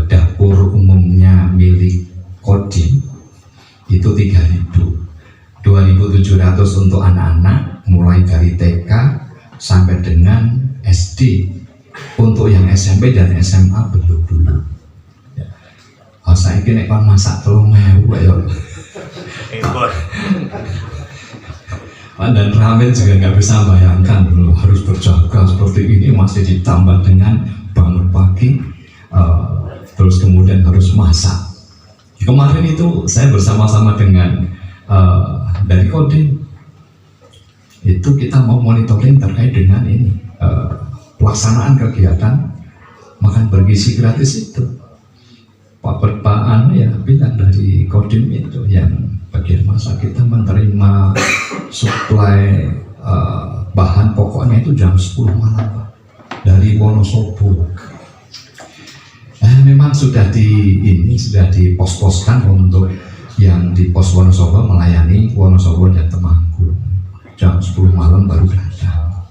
dapur umumnya milik Kodim itu 3.000. 2.700 untuk anak-anak mulai dari TK sampai dengan SD. Untuk yang SMP dan SMA belum dulu. Ya. Saya kira kan masak 3.000 ya. Dan ramen juga nggak bisa bayangkan dulu harus berjaga seperti ini, masih ditambah dengan bangun pagi, terus kemudian harus masak. Kemarin itu saya bersama-sama dengan dari Kodim itu kita mau monitoring terkait dengan ini pelaksanaan kegiatan makan bergizi gratis itu. Pak ya bilang dari Kodim itu yang bagian masa kita menerima suplai bahan pokoknya itu jam 10 malam Pak, dari Wonosobo. Memang sudah dipos-poskan untuk yang di pos Wonosobo melayani Wonosobo dan Temanggung. Jam 10 malam baru datang.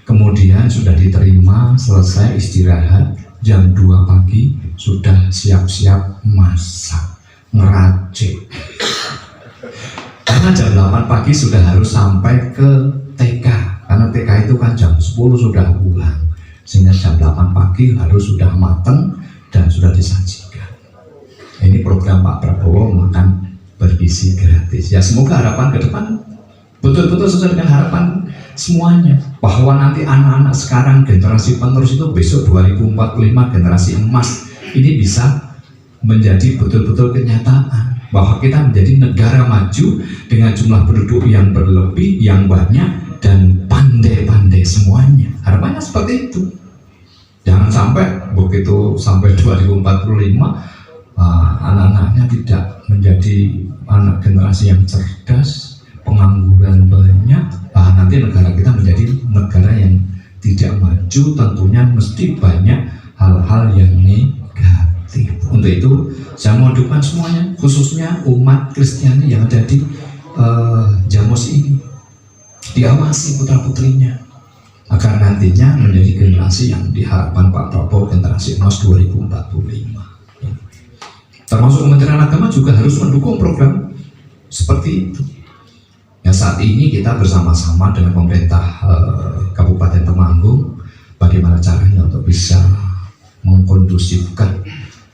Kemudian sudah diterima, selesai istirahat, jam 2 pagi sudah siap-siap masak, ngeracik. Karena jam 8 pagi sudah harus sampai ke TK, karena TK itu kan jam 10 sudah pulang, sehingga jam 8 pagi harus sudah mateng dan sudah disajikan. Ini program Pak Prabowo makan bergizi gratis. Ya semoga harapan ke depan betul-betul sesuai dengan harapan semuanya, bahwa nanti anak-anak sekarang generasi penerus itu besok 2045 generasi emas ini bisa menjadi betul-betul kenyataan bahwa kita menjadi negara maju dengan jumlah penduduk yang berlebih, yang banyak dan pandai-pandai semuanya. Harapannya seperti itu. Jangan sampai begitu sampai 2045 anak-anaknya tidak menjadi anak generasi yang cerdas, pengangguran banyak, nanti negara kita menjadi negara yang tidak maju, tentunya mesti banyak hal-hal yang negatif. Untuk itu saya mau doakan semuanya, khususnya umat Kristiani yang ada di Jamus ini, diawasi putra-putrinya agar nantinya menjadi generasi yang diharapkan Pak Prabowo, generasi emas 2045. Termasuk Kementerian Agama juga harus mendukung program seperti itu. Ya, saat ini kita bersama-sama dengan pemerintah Kabupaten Temanggung bagaimana caranya untuk bisa mengkondusifkan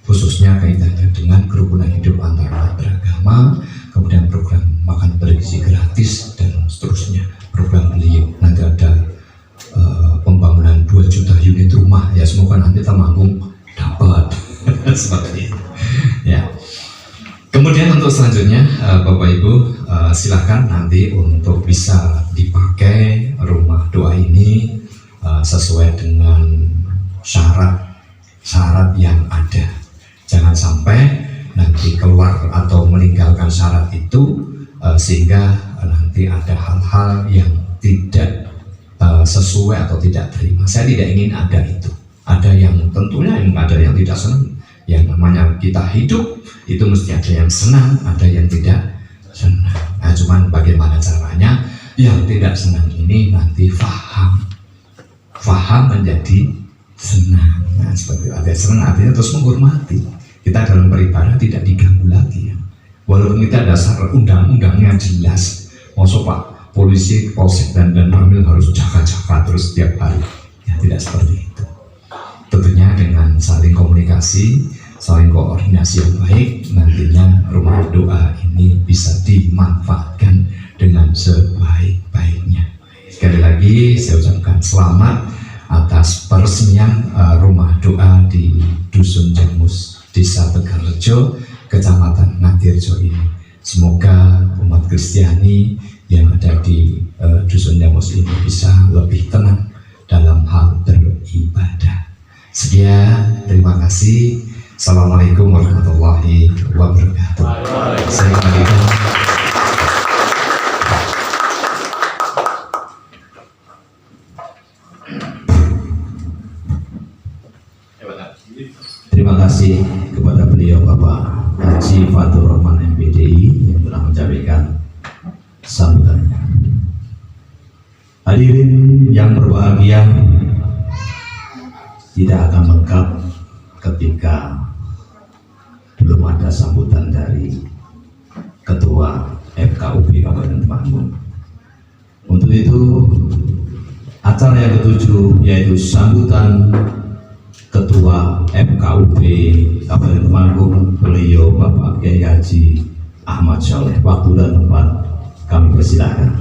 khususnya kaitannya dengan kerukunan hidup antar beragama, kemudian program makan bergizi gratis dan seterusnya. Program beliau nanti ada pembangunan 2 juta unit rumah, ya semoga nanti Temanggung dapat seperti itu. Ya. Kemudian untuk selanjutnya Bapak Ibu silahkan nanti untuk bisa dipakai rumah doa ini sesuai dengan syarat yang ada. Jangan sampai nanti keluar atau meninggalkan syarat itu sehingga nanti ada hal-hal yang tidak sesuai atau tidak terima. Saya tidak ingin ada itu. Ada yang tentunya ada yang tidak senang. Yang namanya kita hidup itu mesti ada yang senang, ada yang tidak senang. Nah, cuman bagaimana caranya yang tidak senang ini nanti faham menjadi senang. Nah, seperti ada senang artinya terus menghormati. Kita dalam beribadah tidak diganggu lagi. Ya. Walaupun kita dasar undang-undangnya jelas, maksud Pak polisi, polsek dan ramil harus jaga-jaga terus setiap hari. Ya tidak seperti itu. Tentunya dengan saling komunikasi, selain koordinasi yang baik, nantinya rumah doa ini bisa dimanfaatkan dengan sebaik-baiknya. Sekali lagi saya ucapkan selamat atas peresmian rumah doa di Dusun Jamus, Desa Tegalrejo, Kecamatan Ngatirjo ini. Semoga umat Kristiani yang ada di Dusun Jamus ini bisa lebih tenang dalam hal beribadah. Sekian, terima kasih. Assalamualaikum warahmatullahi wabarakatuh. Assalamualaikum. Terima kasih kepada beliau Bapak Haji Fatur Rahman MPDI yang telah menyampaikan sambutannya. Hadirin yang berbahagia, tidak akan lengkap ketika belum ada sambutan dari Ketua FKUB Kabupaten Temanggung. Untuk itu, acara yang ketujuh yaitu sambutan Ketua FKUB Kabupaten Temanggung, beliau Bapak Kiai Haji Ahmad Sholeh. Waktu dan tempat kami persilahkan.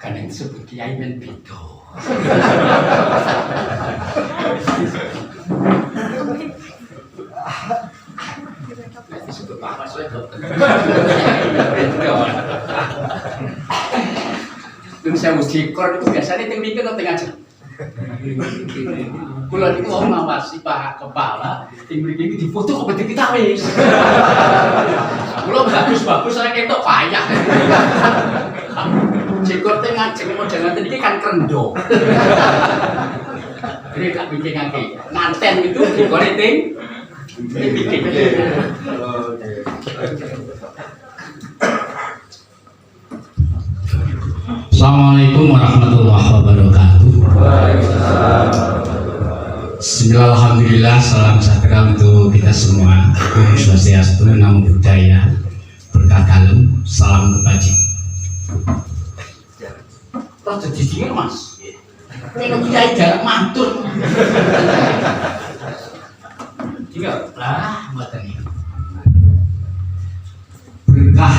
Kadang sebut kiai men beda. Sebut apa soalnya dokter. Dulu saya mesti kor itu biasanya tinggi ke tengah aja. Kalau itu mau ngawasi Pak Kepala, tinggi di foto kok betul kita wis. Kalau bagus-bagus saya ketok payah. Jekor tengah jangan mau jangan tadi kan kerendo. Ini tak bikin lagi. Nganten itu jekor ting. Bikin. Assalamualaikum warahmatullahi wabarakatuh. Bismillahirrahmanirrahim. Salam sejahtera untuk kita semua. Om Swastiastu, Namo Buddhaya, berkah kalem, salam kebajikan. Rada didingin Mas. Nek kiai jarak mantur. Tinggal lah mboten iki. Berkah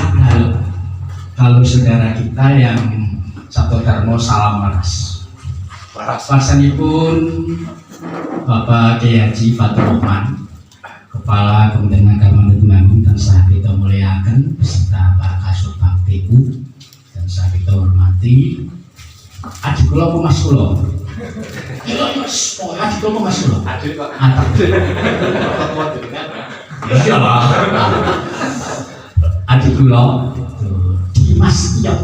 kalau saudara kita yang satu termo salam waras. Wasanipun Bapak Kiai Haji Fatur Rahman, Kepala Kementerian Agama Temanggung, tansah kita muliakan beserta Pak Kasub PU, tansah kita hormati. Adik kula apa mas kula? Iya mas, adik kula apa mas kula? Adik kok. Iya lah. Adik kula Dimas Tiyok,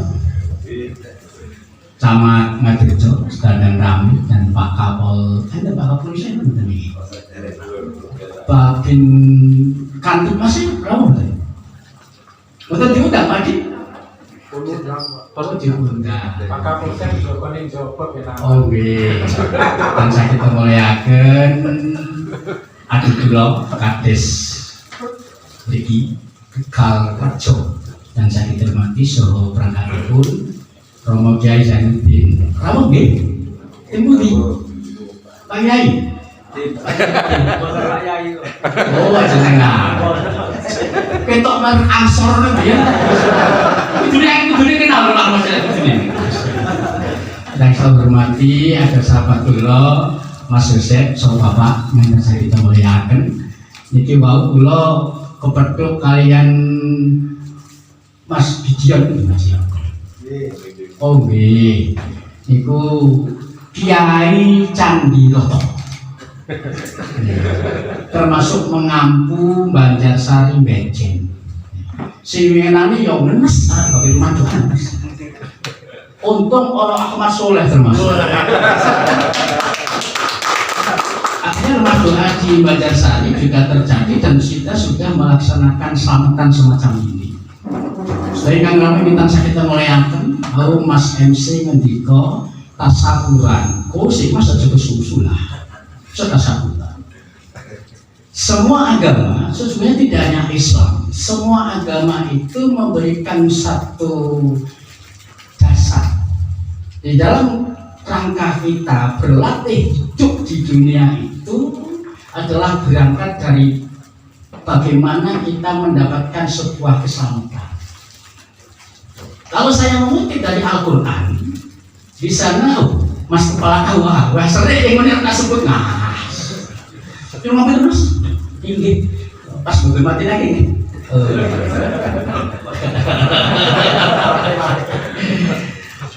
Camat Ngatirjo, sedang rame, dan Pak Kapol, ada Pak Kapolisi yang bener nih. Pak Bin Kantin masih berapa tadi? Betul diundang Pak Dik? Perlu diundang. Pak Kapolsek juga koning jawab ya. Oh nggih. Dan saya kita muliakan adik kula Kades mriki Kalrejo, dan saya dihormati saha prangkatipun Romo Kiai Zainuddin. Rawuh nggih. Temudi. Pak Yai. Pak Yai. Oh, jenengan. Ketok men asor ya. Kudune kenal lho Mas kudune. Dan saya hormati ada sahabat kula Mas Yosef, saha Bapak yang saya kita muliakan. Niki wau kula kepethuk kalian Mas Bidion Mas ya. Oh nggih. Niku Kiai Candiroto. Termasuk mengampu Banjarsari Bejen. Sing wenane ya ngenes bae madukan. Untung orang Ahmad Soleh termasuk. Akhirnya rumah doa di Banjarsari juga terjadi dan kita sudah melaksanakan selamatan semacam ini. Sehingga kami minta kita muliakan, bahwa Mas MC ngendika tasaburan. Kok sih Mas aja kesusulah. Tasaburan. Semua agama sesungguhnya tidak hanya Islam. Semua agama itu memberikan satu dasar. Di dalam rangka kita berlatih hidup di dunia itu adalah berangkat dari bagaimana kita mendapatkan sebuah keselamatan. Kalau saya mengutip dari Al-Quran, di sana Mas kepala kawah, wah sering yang benar tak sebut yang mobil terus tinggi, pas mobil mati lagi nih.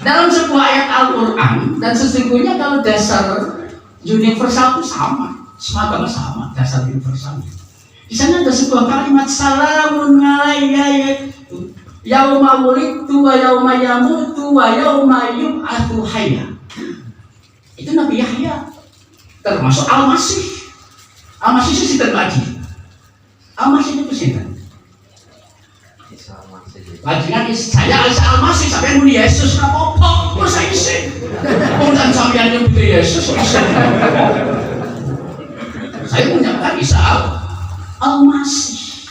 Dalam sebuah ayat Al-Quran, dan sesungguhnya kalau dasar universal itu sama, semua agama sama, dasar universal. Di sana ada sebuah kalimat salamun alayya yauma wulidtu wa yauma yamutu wa yauma yub'atsu hayya. Itu Nabi Yahya, termasuk Al-Masih. Al-Masih itu sinten Pak Haji? Al-Masih itu sinten? Bajingan saya Al-Masih sampai muni Yesus apa-apa, kok saya isi. Bukan sampean nyebut Yesus. Saya menyatakan Isa Al-Masih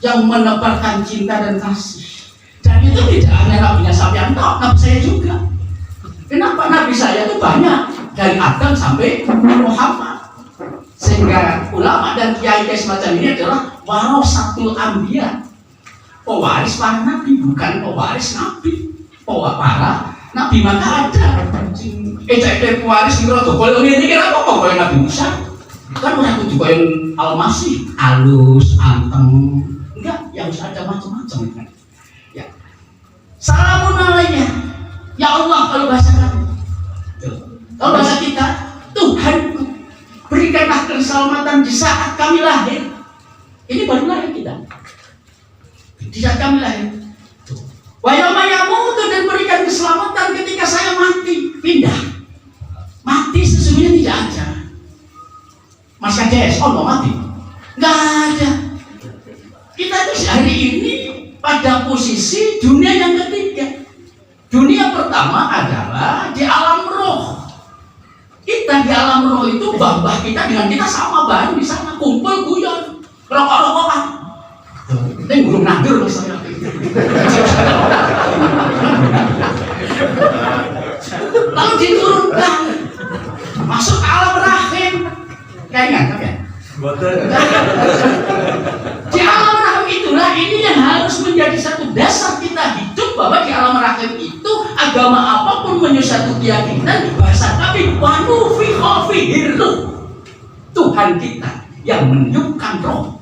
yang menebarkan cinta dan kasih. Dan itu tidak hanya nabinya sampean tok, nabi saya juga. Kenapa nabi saya itu banyak dari Adam sampai Muhammad? Sehingga ulama dan kiai semacam ini adalah warasatul anbiya, pewaris para nabi, bukan pewaris nabi. Para nabi maka ada pewaris di rodo kalau ini kira apa kaya Nabi Musa kan orang itu juga yang Al-Masih halus, anteng, enggak, yang ada macam-macam kan. Ya, salamun alayya ya Allah kalau bahasa kami. Kalau bahasa kita, Tuhanku berikanlah keselamatan di saat kami lahir. Ini baru lahir kita. Di saat kami lahir. Wa yauma yamutu, dan berikan keselamatan ketika saya mati. Pindah. Mati sesungguhnya tidak ada. Mas Kades, oh mati? Nggak ada. Kita itu hari ini pada posisi dunia yang ketiga. Dunia pertama adalah di alam roh. Kita di alam roh itu bah kita dengan kita sama bareng di sana, kumpul guyon, rokok-rokokan. Ini belum nadur maksudnya. Lalu diturunkan masuk ke alam rahim. Kayak ingat kan? Di alam rahim itulah ini yang harus menjadi satu dasar kita hidup, bahwa di alam rahim itu agama apapun menyatu keyakinan bahasa kami wanufikha fihi ruh. Tuhan kita yang meniupkan roh.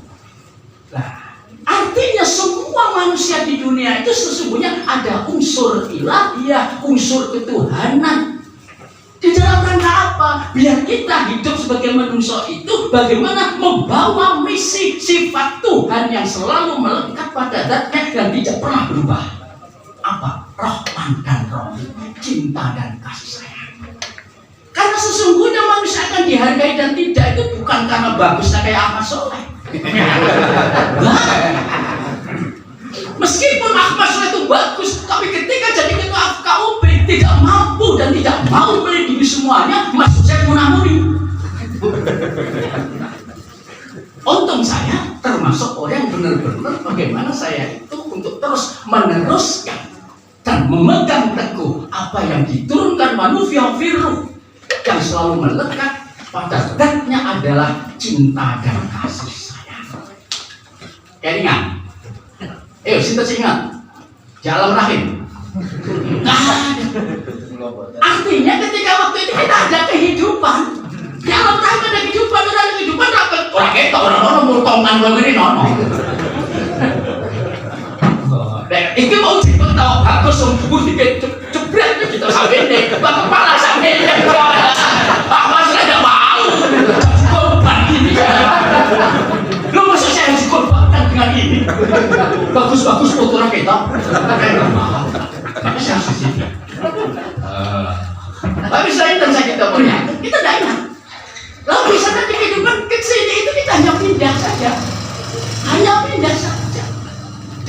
Nah, artinya semua manusia di dunia itu sesungguhnya ada unsur ilahiyah, unsur ketuhanan. Di dalam rangka apa? Biar kita hidup sebagai manusia itu bagaimana membawa misi sifat Tuhan yang selalu melekat pada zatnya dan tidak pernah berubah. Apa? Rahman dan Rahim, cinta dan kasih sayang. Karena sesungguhnya manusia akan dihargai dan tidak itu bukan karena bagusnya kayak Ahmad Soleh. Meskipun Ahmad Soleh itu bagus, tapi ketika jadi ketua FKUP tidak mampu dan tidak mau melindungi semuanya, maksud saya munamuni. Untung saya termasuk orang yang benar-benar bagaimana saya itu untuk terus meneruskan dan memegang teguh apa yang diturunkan manusia firruh yang selalu melekat pada zatnya adalah cinta dan kasih sayang. Ingat? Ayo, sinta ingat? Di alam rahim. Artinya ketika waktu itu kita ada kehidupan. Di alam rahim ada kehidupan, rapat. Orang kita orang murtongan begini nono. Itu mau tahu bagus sungguh dikit jebret kita sampai ini, kepala sampai ini. Mas tidak mau korban ini. Lu maksud saya harus korbankan dengan ini? Bagus-bagus foto kita. Tapi saya sih. Tapi saya dan saya kita punya, kita tidak ingat. Lalu bisa nanti kehidupan kesini itu kita hanya pindah saja,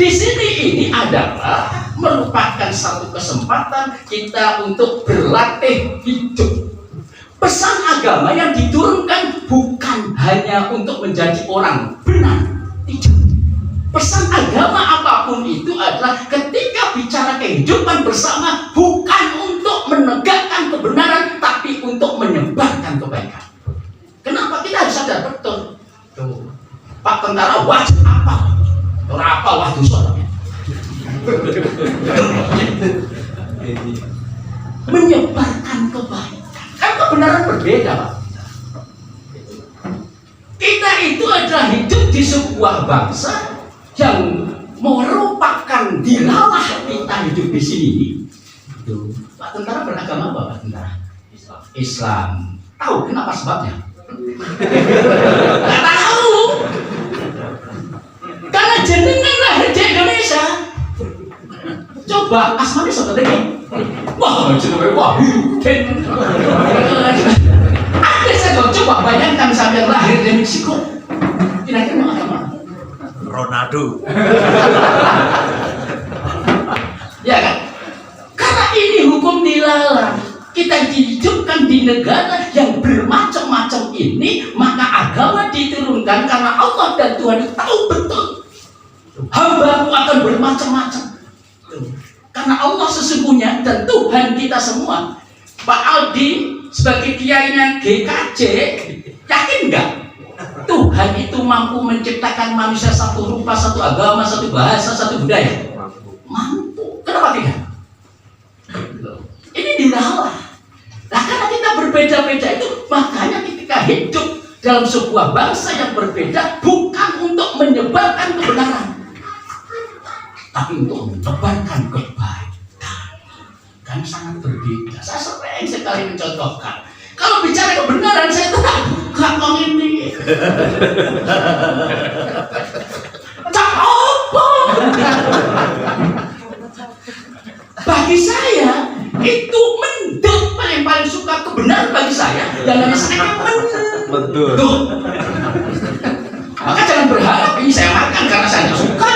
Di sini ini adalah merupakan satu kesempatan kita untuk berlatih hidup. Pesan agama yang diturunkan bukan hanya untuk menjadi orang benar, tidak. Pesan agama apapun itu adalah ketika bicara kehidupan bersama bukan untuk menegakkan kebenaran, Pak Tentara wajib apa? Ora apa wah dosa. Menyebarkan kebaikan. Kan kebenaran berbeda, Pak. Kita itu adalah hidup di sebuah bangsa yang merupakan dilalah kita hidup di sini. Itu. Pak Tentara beragama apa, Pak Tentara? Islam. Tahu kenapa sebabnya? Nggak tahu. Karena jenengan lahir di Indonesia. Coba asmane seperti ini. Wah, jenenge Wahidin. Ada saya coba bayangkan sampai lahir di Meksiko. Kira-kira mau agama? Ronaldo. Ya kan? Karena ini hukum dilalah. Kita dihidupkan di negara yang bermacam-macam ini, maka agama diturunkan karena Allah dan Tuhan itu tahu betul hamba-Mu akan bermacam-macam. Karena Allah sesungguhnya dan Tuhan kita semua. Pak Aldi sebagai kiainya GKJ yakin nggak Tuhan itu mampu menciptakan manusia satu rupa, satu agama, satu bahasa, satu budaya? Mampu. Kenapa tidak? Ini dilalah. Nah, karena kita berbeda-beda itu, makanya ketika hidup dalam sebuah bangsa yang berbeda bukan untuk menyebarkan kebenaran, tapi untuk menyebarkan kebaikan. Kan sangat berbeda. Saya sering sekali mencontohkan. Kalau bicara kebenaran, saya tak gampang ini. Tak apa. Bagi saya itu mendut, paling suka kebenaran bagi saya yang namanya saya mendut. Maka jangan berharap ini saya makan karena saya nggak suka.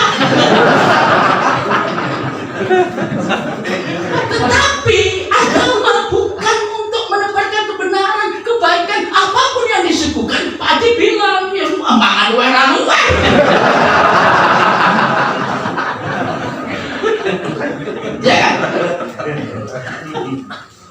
Tetapi agama bukan untuk menebarkan kebenaran, kebaikan, apapun yang disuguhkan. Pak Adi bilang ya mangan luar. Ya kan?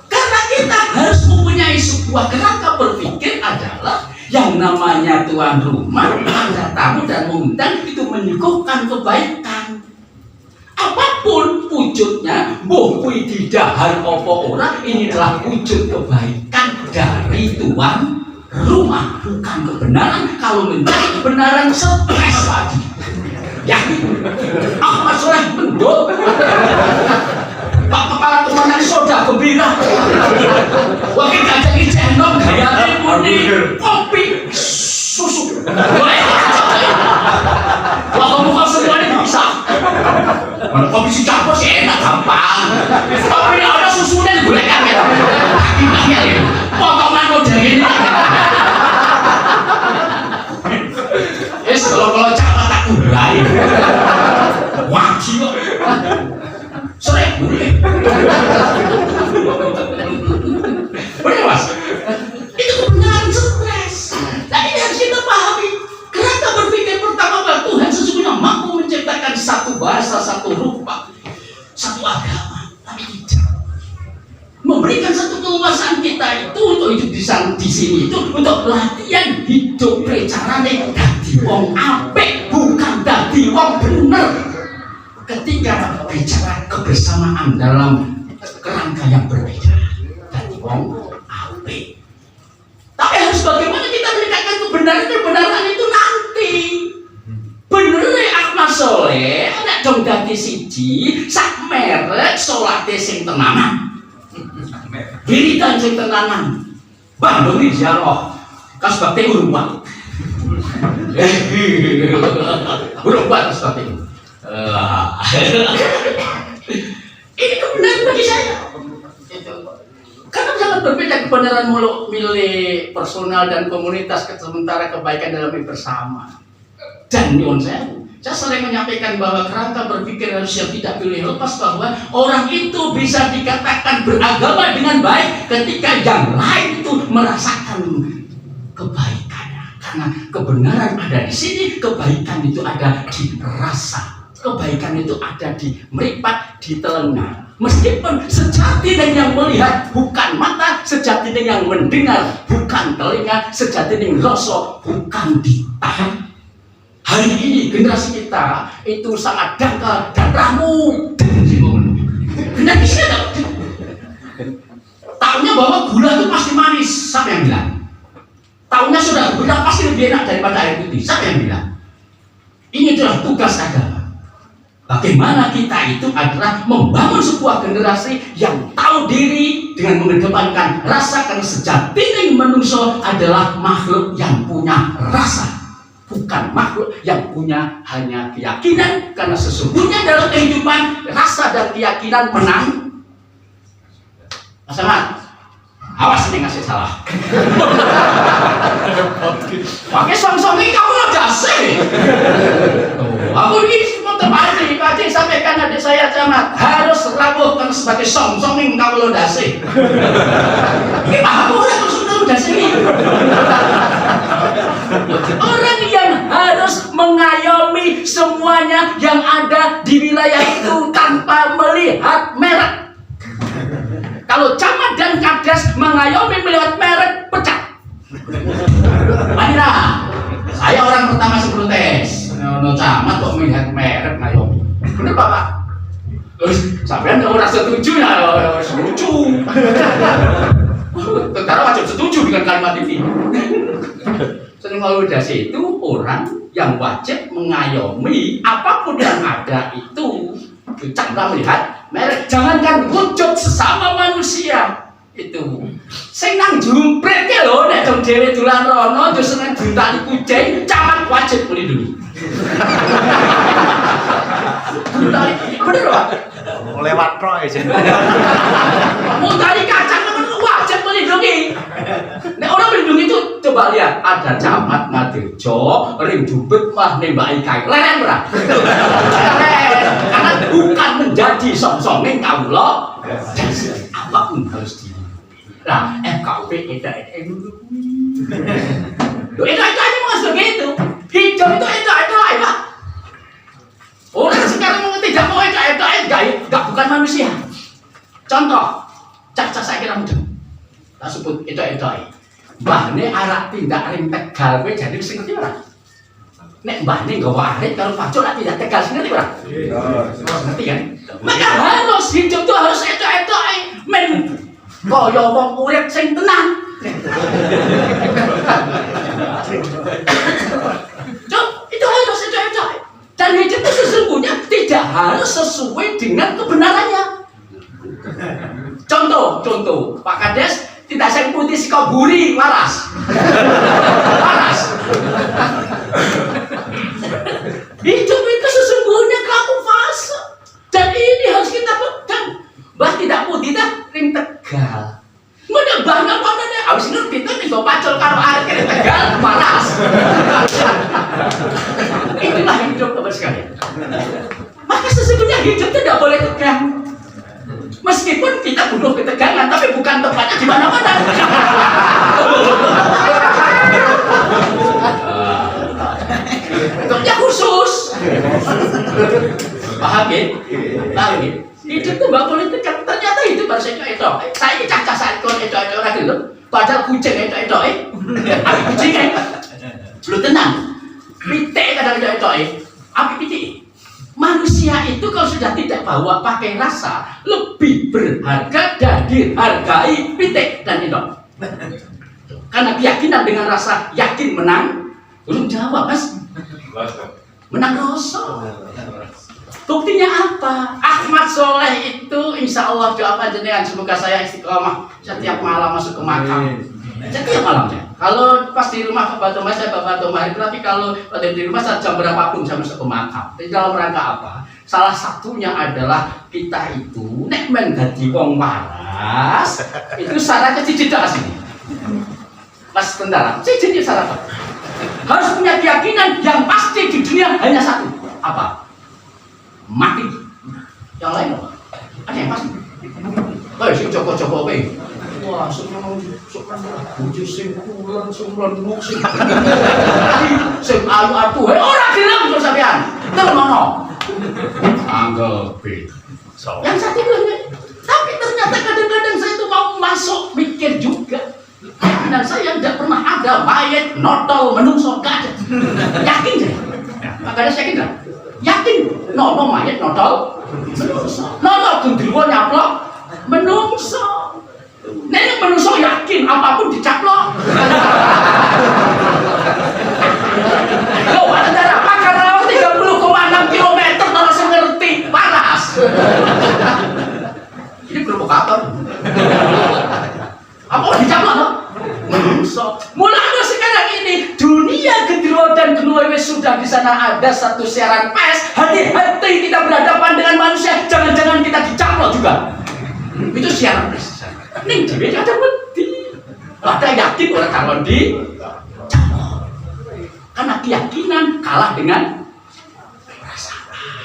Karena kita harus mempunyai sebuah kerangka berpikir adalah yang namanya tuan rumah, ada tamu dan mengundang itu menyuguhkan kebaikan. Apapun wujudnya, bohoi di dahar opo ora, ini adalah wujud kebaikan dari tuan rumah, bukan kebenaran. Kalau mencari kebenaran stres lagi. Yakin? Ahmad Soleh mendut. Pak Kepala Komandan Soda gembira. Wakil Kajang Ijenom gaya murni kopi susu. Wah, kamu kau semuanya bisa. Kalau kopi si campur sih enak gampang. Tapi ada susunya boleh kan ya? Akhirnya ya, potongan model ini. Kalau campur tak urai. Wajib kok. Sore boleh. Boleh mas? Itu kebenaran stres. Nah ini harus kita pahami. Kerangka berpikir pertama bahwa Tuhan sesungguhnya mampu menciptakan satu bahasa, satu rupa, satu agama. Tapi tidak. Memberikan satu keleluasaan kita itu untuk hidup di sini itu untuk latihan hidup carane dadi wong apik, bukan dadi wong bener. Ketika bicara kebersamaan dalam kerangka yang berbeda, dadi wong apik. Tapi harus bagaimana kita mendekatkan kebenaran itu nanti. Bener Ahmad Soleh anak dong dadi siji sak merek salate sing tenanan. Wiridan sing tenanan. Bandung iki ziarah kasbate urung. Urung kasbate. Ini kebenaran bagi saya. Karena sangat berbeda kebenaran milik personal dan komunitas, sementara kebaikan dalam bersama. Dan nyuwun saya sering menyampaikan bahwa kerangka berpikir harus yang tidak boleh lepas bahwa orang itu bisa dikatakan beragama dengan baik ketika yang lain itu merasakan kebaikannya. Karena kebenaran ada di sini, kebaikan itu ada di rasa. Kebaikan itu ada di meripat, di telinga. Meskipun sejati yang melihat bukan mata, sejati yang mendengar bukan telinga, sejati yang rasa bukan ditahan. hari ini generasi kita itu sangat dangkal dan ramu. Benar di sini tak? Tahunya bahwa gula itu pasti manis, siapa yang bilang? Tahunya sudah gula pasti lebih enak daripada air putih, siapa yang bilang? Ini adalah tugas agama. Bagaimana kita itu adalah membangun sebuah generasi yang tahu diri dengan mengedepankan rasa, karena sejatinya manusia adalah makhluk yang punya rasa, bukan makhluk yang punya hanya keyakinan, karena sesungguhnya dalam kehidupan rasa dan keyakinan menang. Mas Ahmad, awas nih ngasih salah. Pakai song-songnya kamu udah sih. Aku ini terpati, Pak sampaikan adik saya Camat harus rapuhkan sebagai song-songing kamu udah sih. Ini aku udah sih. Orang yang harus mengayomi semuanya yang ada di wilayah itu tanpa melihat merek. Kalau camat dan kades mengayomi melihat merek, pecah. Marilah, saya orang pertama seprotes. No camat kok melihat merek ngayomi. Bener Bapak? Terus sampean kalau rasa setuju ya setuju. Tentara wajib setuju dengan kalimat ini. Seneng validasi itu orang yang wajib mengayomi apapun yang ada itu tanpa melihat merek. Jangankan wujud sesama manusia itu. Sing nang jumprete lho nek dong dhewe dolan rono terus seneng ditali kucing, camat wajib melindungi. Bener Pak? Lewat pro aja. Mau tali kacang teman wajib melindungi. Nek orang melindungi itu coba lihat ada camat Ngadirjo, ring jubet mah nembaki kae. Leren ora? Leren. Karena bukan menjadi song-songing kawula. Apapun harus di. Nah, FKUP itu dulu. Itu aja maksud begitu. Hidup itu Pak. Orang sekarang tidak mau itu enggak bukan manusia. Contoh, caca saya kira mudah. Tak sebut itu. Mbahne arak tindak ring Tegal kowe jadi sing ngerti ora? Nek mbahne nggawa arit kalau pacul lak tindak Tegal sing ngerti ora? Ngerti kan? Maka harus hidup tuh harus itu men kaya wong urip sing tenang. Itu harus itu. Dan hidup itu sesungguhnya tidak harus sesuai dengan kebenarannya. Contoh, Pak Kades tidak saya putih si kaburi waras. Hidup itu sesungguhnya kamu fase, dan ini harus kita pegang. Bah tidak putih dah ring Tegal. Mana banyak nih, harus ngerti tuh nih pacul karo arek ring Tegal waras. Itulah hidup Bapak sekalian. Maka sesungguhnya hidup tidak boleh tegang. Meskipun kita butuh ketegangan, tapi bukan tempatnya di mana-mana. Bentuknya khusus. Paham ya? Tahu ya? Hidup itu nggak boleh tegang. Ternyata hidup harus itu. Saya ini cacah saat itu orang gitu. Padahal kucing itu. Api kucing belum tenang. Pitik kadang itu. Api pitik. Manusia itu kalau sudah tidak bawa pakai rasa lebih berharga dan dihargai pitik dan itu. Karena keyakinan dengan rasa yakin menang. Belum jawab Mas. Menang rasa. Buktinya apa? Ahmad Soleh itu insya Allah doa panjenengan semoga saya istiqomah setiap malam masuk ke makam. Setiap malamnya. Kalau pas di rumah Bapak Thomas saya Bapak Thomas, tapi kalau di rumah saya jam berapapun saya masuk ke makam. Di dalam rangka apa? Salah satunya adalah kita itu nek men dadi wong waras itu syaratnya cicit sini. Mas tentara, cicit syarat apa? Harus punya keyakinan yang pasti di dunia hanya satu. Apa? Mati. Yang lain apa? Ada yang pasti. Si Joko pe. Wah, semua bujuk sing kulon sing ayu atuh. Ora bilang kok sampean. Termono. Anggepe. Yang satu itu. Tapi ternyata kadang-kadang saya itu mau masuk mikir juga. Dan saya tidak pernah ada mayat notol menungso gak ada. Yakin saya. Makanya saya yakin, yakin. Nono mayat nodol, menungso. Nono gundruwo nyaplok, menungso. Nenek menungso yakin apapun dicaplok. Loh, ada pakar laut 30,6 km terus ngerti panas. Ini provokator. Apa dicaplok? Menungso. Mulanya sekarang ini dunia Gedruwo dan Gluwo sudah di sana ada satu siaran pers. Hati-hati kita berhadapan dengan manusia. Jangan-jangan kita dicaplok juga. Itu siaran pers. Ning dhewe ada wedi. Ada yakin orang calon di caplok. Karena keyakinan kalah dengan perasaan.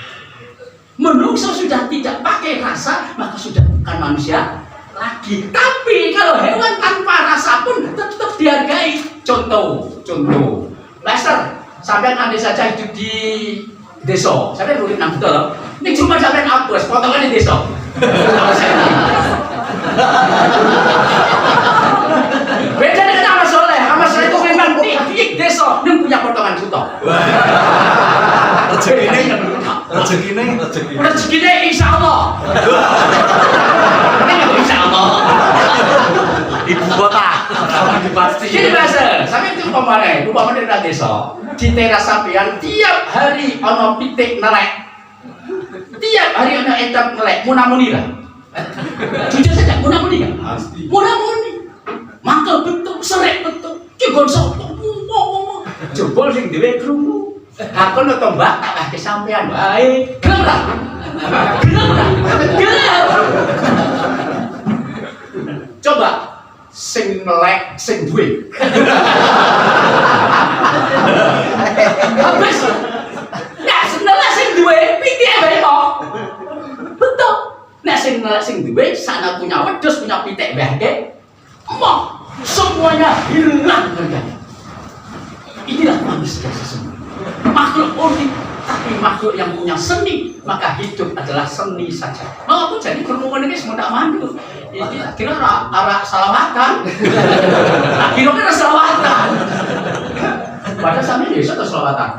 Menungso sudah tidak pakai rasa, maka sudah bukan manusia lagi. Tapi kalau hewan tanpa rasa pun tetap dihargai. Contoh, Lester, sampai andai saja hidup di desa, sampai urip nang betul. Ini cuma sampai apes, potongan di desa. Beda dengan Amas Soleh. Amas Soleh itu memang titik desa, dia punya potongan buta. Rezekine insya Allah. Insya Allah. Ibu kota. Pasti. Jadi bahasa, sampai itu umpamanya di desa, di teras sampean tiap hari ono pitik nelek, tiap hari ono edap nelek, munamuni lah. Jujur saja, munamuni kan? Munamuni, mangkel betul, serek betul, juga sopong, jebol sing dhewe krungu. Aku lo tombak, kesampean, baik, gelem lah. Coba sing melek sing duwe. Habis. Nek sebenarnya sing duwe pitik bae kok. Betul. Nek sing melek sing duwe sana punya wedhus, punya pitik bae. Emoh, semuanya hilang harganya. Inilah manusia sesungguhnya. Makhluk unik, tapi makhluk yang punya seni, maka hidup adalah seni saja. Oh, aku jadi kerumunan ini semua tak mandu. Kira arah salawatan. Kira salawatan. Padahal sampai desa atau salawatan.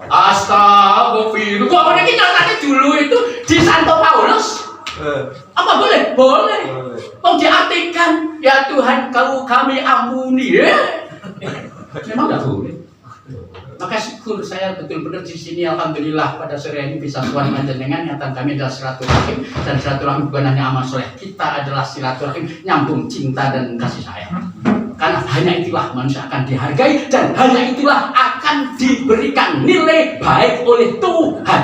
Astagfirullah. Kok ini nyatanya dulu itu di Santo Paulus. Apa boleh? Boleh. Mau diartikan, ya Tuhan kau kami ampuni. Memang nggak boleh. Maka syukur saya betul-betul di sini, alhamdulillah pada sore ini bisa Tuhan menjenengan nyata kami adalah silaturahim, dan silaturahim bukan hanya amal soleh, kita adalah silaturahim nyambung cinta dan kasih sayang. Karena hanya itulah manusia akan dihargai dan hanya itulah akan diberikan nilai baik oleh Tuhan.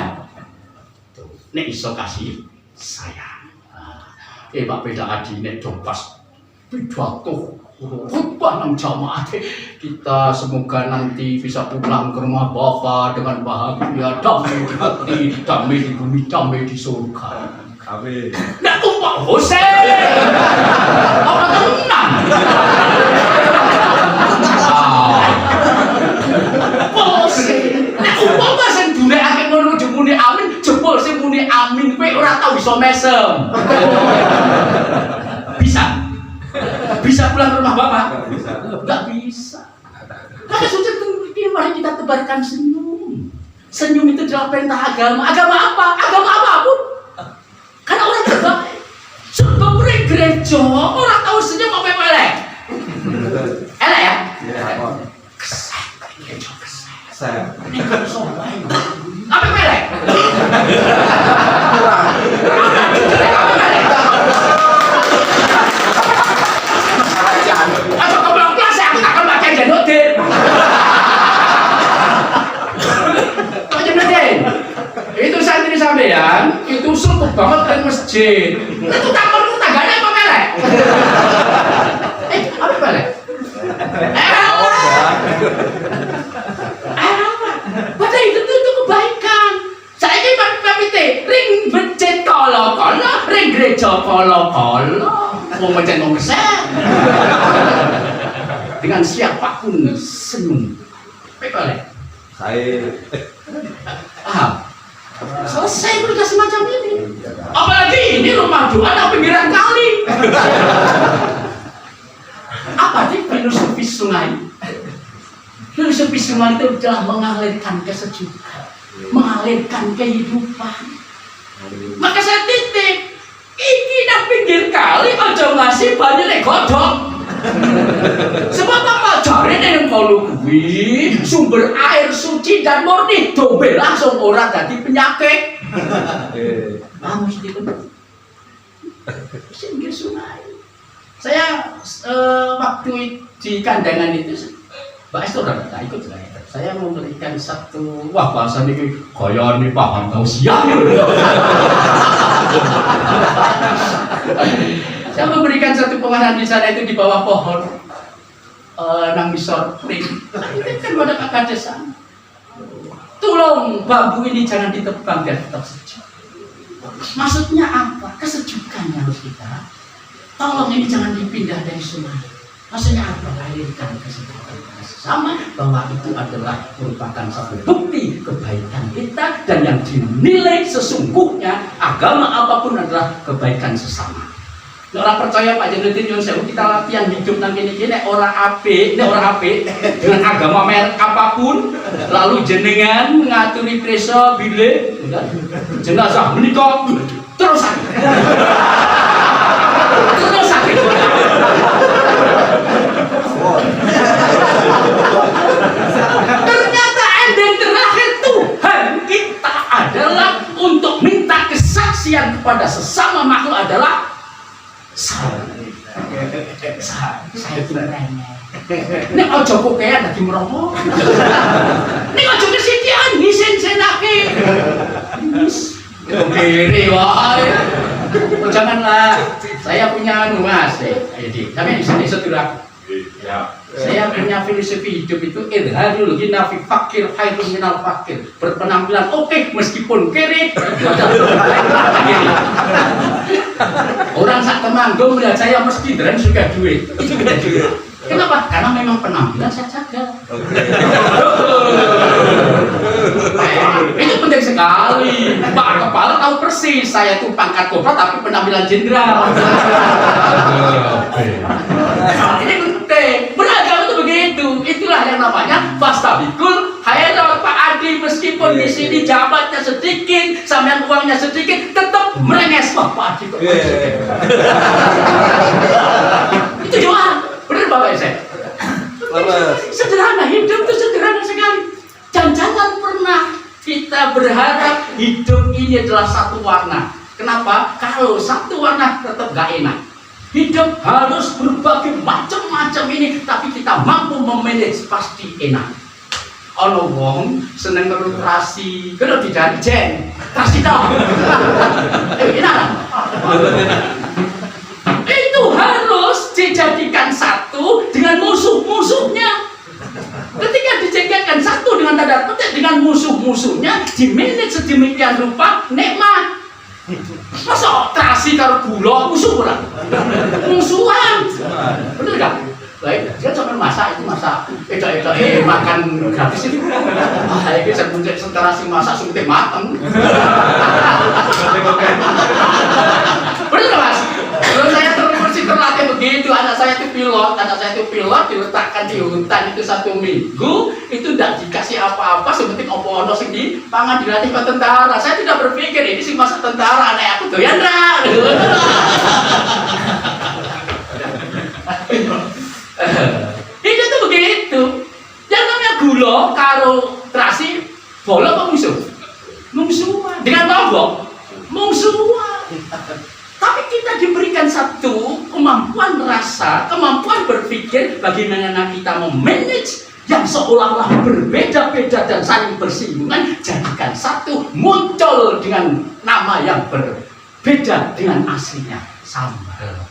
Nek iso kasih sayang. Pak beda adi nek dompas pidato khutbah nang jamaah kita, semoga nanti bisa pulang ke rumah Bapak dengan bahagia, damai di hati, damai di bumi, damai di surga. Amin. Nak tumpah Hussein, apa tenang? Hussein, nak tumpah bahasa dunia akhir ngono jemuni amin, jebol sing muni amin, kowe ora tau bisa mesem. Bisa pulang ke rumah Bapak? Nggak bisa. Maka sudah ini mari kita tebarkan senyum. Senyum itu adalah perintah agama. Agama apa? Agama apapun. Karena orang terbaik. Sebab orang gereja, orang tahu senyum apa yang elek. Elek ya? Kesal. Gereja kesal. Ini kan sobat. Apa yang elek? Atau kau bilang kelas ya, aku tak akan pakai jenotin. Kau jenotin? Itu santri sampean, itu suruh banget dari masjid. Itu takut tangganya apa melek? Apa melek? Padahal itu kebaikan. Saya ini pamit ring becet kolo-kolo, ring gereja kolo-kolo. Mau mencet mau keset. Dengan siapapun senyum. Boleh. Saya Paham? Selesai berita semacam ini. Apalagi ini rumah doa di pinggiran kali. Apa sih filosofi sungai? bisu-bisuan itu telah mengalirkan kesejukan, mengalirkan kehidupan. Maka saya titip, iki nang pinggir kali aja ngasih banyak nek godhong. Sebab apa jarene yang kalau kuwi sumber air suci dan murni dombe langsung ora dadi penyakit. Mesti dipun. Pinggir sungai. Saya waktu di kandangan itu Mbak Estor tak ikut saya memberikan satu bahasa ini kaya ini paham tahu siang. Saya memberikan satu pengarahan di sana itu di bawah pohon nang misor pring. Itu kan pada kakak desa. Tolong bambu ini jangan ditebang biar tetap sejuk. Maksudnya apa? Kesejukan yang harus kita. Tolong ini jangan dipindah dari sungai. Maksudnya apa? Alirkan kesejukan sesama, bahwa itu adalah merupakan satu bukti kebaikan kita dan yang dinilai sesungguhnya agama apapun adalah kebaikan sesama. Orang percaya Pak Jenderal Yon Sewu kita latihan hidup nang kene-kene ora apik dengan agama merek apapun, lalu jenengan ngaturi presa bilih jenazah menika terus sakit. Terus sakit. Ternyata ending terakhir Tuhan kita adalah untuk minta kesaksian kepada sesama makhluk adalah saya ini ojo kokean dadi meromo. Ini ojo kesitian ngisen-senake. Kiri wae. Janganlah. Saya punya Mas. Jadi, sampeyan iso durang. Ya. Saya punya filosofi hidup itu idharul ghina fi fakir khairun minal fakir. Berpenampilan oke meskipun kere. Orang sak Temanggung melihat saya mesti dren suka duit. Itu beda juga. Kenapa? Karena memang penampilan saya jaga. Itu penting sekali. Pak Kepala tahu persis saya itu pangkat kopral tapi penampilan jenderal. Ini penting. Beragama itu begitu. Itulah yang namanya fastabikul khairat. Pak Adi meskipun di sini jabatnya sedikit, sampean uangnya sedikit, tetap merenges. Wah, Pak Adi kok itu jual. Benar Bapak saya? Sederhana, hidup itu sederhana sekali. Dan jangan pernah kita berharap hidup ini adalah satu warna. Kenapa? Kalau satu warna tetap gak enak. Hidup harus berbagai macam-macam ini, tapi kita mampu memanage pasti enak. Ono wong seneng ngelutrasi, kalau tidak jen, kasih tau. Enak. Itu harus dijadikan satu dengan musuh-musuhnya. Ketika dijadikan satu dengan tanda petik dengan musuh-musuhnya, dimanage sedemikian rupa nikmat. Masa terasi karo gula musuh ora? Musuhan. Bener gak? Baik, dia cuma masak itu masak. Makan gratis itu. Ah, ini saya punya terasi masak suntik mateng. Bener gak Mas? Kalau saya terlatih begitu, anak saya itu pilot diletakkan di hutan itu 1 minggu, itu tidak dikasih apa-apa, seperti opo-ono sing di pangan dilatih ke tentara. Saya tidak berpikir ini sih masa tentara, anak aku doyan ra. Itu tuh begitu. Yang namanya gula karo terasi, bola apa musuh? Musuhan. Dengan lombok, musuhan. Tapi kita diberikan satu kemampuan rasa, kemampuan berpikir bagaimana kita memanage yang seolah-olah berbeda-beda dan saling bersinggungan, jadikan satu, muncul dengan nama yang berbeda dengan aslinya sambal.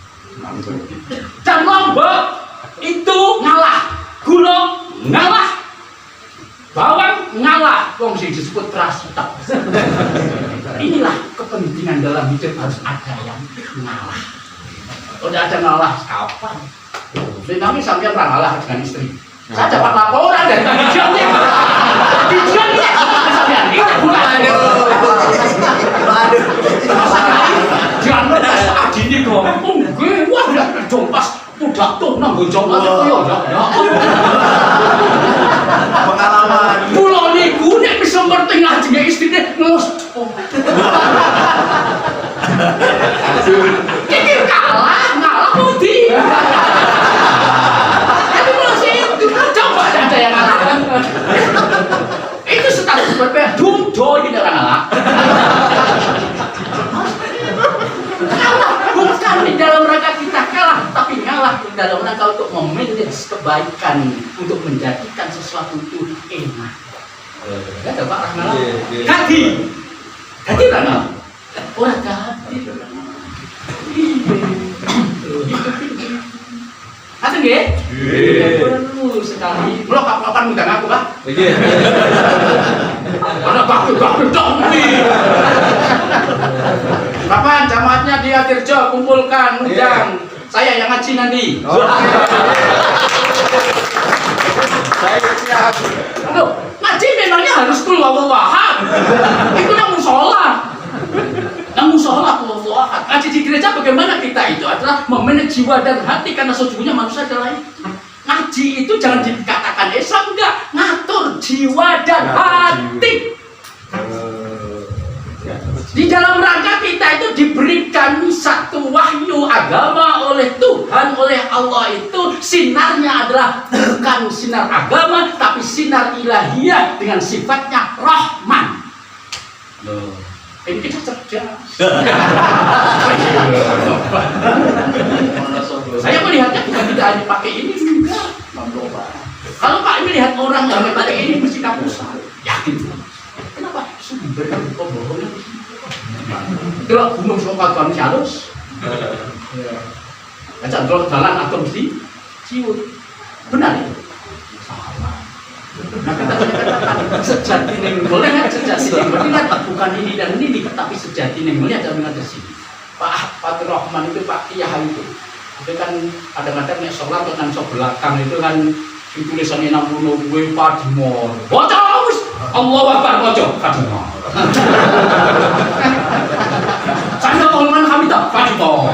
Dan lombok itu ngalah, gula ngalah, bawang ngalah, wong sing disebut terasi. Inilah kepentingan dalam hidup, harus ada yang ngalah. Udah ada ngalah kapan? Tapi sampai pernah ngalah dengan istri. Saya dapat laporan dari Dijon nih. Dijon nih. Sampai ini bukan. Jangan Adi ini ngomong gue, wah dong pas udah tuh nanggung jawab ya. pengalaman. Kula niku nek bisa ngerti ngajine istrine ngelus. Kikir ngalah mudi. Tapi kalau sih coba ada yang ngalah. Itu status berbeda. Dumdo ini orang ngalah. Kalah bukan di dalam rangka kita kalah, tapi ngalah di dalam rangka untuk memanage kebaikan, untuk menjadikan sesuatu itu enak. Ya ada Pak Rahmat. Kati orang ngalah. Orang kati. Ada nggih? Perlu sekali. Mula kapan ngundang aku, Pak? Nggih. Ana bakul dong nih. Kapan jamaatnya di Atirjo kumpulkan undang. Saya yang ngaji nanti. Saya siap. Loh, ngaji memangnya harus keluar wahab. Itu yang musola. Yang musola keluar wahab. Ngaji di gereja bagaimana kita itu adalah memanage jiwa dan hati karena sejujurnya manusia adalah itu. Ngaji itu jangan dikatakan Islam, enggak, ngatur jiwa dan hati. Di dalam rangka kita itu diberikan satu wahyu agama oleh Tuhan, oleh Allah itu sinarnya adalah bukan sinar agama tapi sinar ilahiyah dengan sifatnya Rahman. Loh, ini kita cerdas. Saya melihatnya bukan tidak hanya pakai ini juga. Kalau Pak melihat orang yang pakai ini mesti kapusan. Yakin? Kenapa? Sumber kebohongan. Kalau gunung sokat kami halus, ajak kalau jalan atau mesti ciut, benar ya? Salah. Nah kita katakan sejati yang melihat sejati yang melihat bukan ini dan ini, tapi sejati yang melihat dan melihat di sini. Pak Fatur Rahman itu Pak Kiai itu kan kadang-kadang nek sholat nang belakang itu kan tulisannya 60 gue padimor. Bocah wis Allahu Akbar bocah padimor. Saya tolongan kami tak padimor.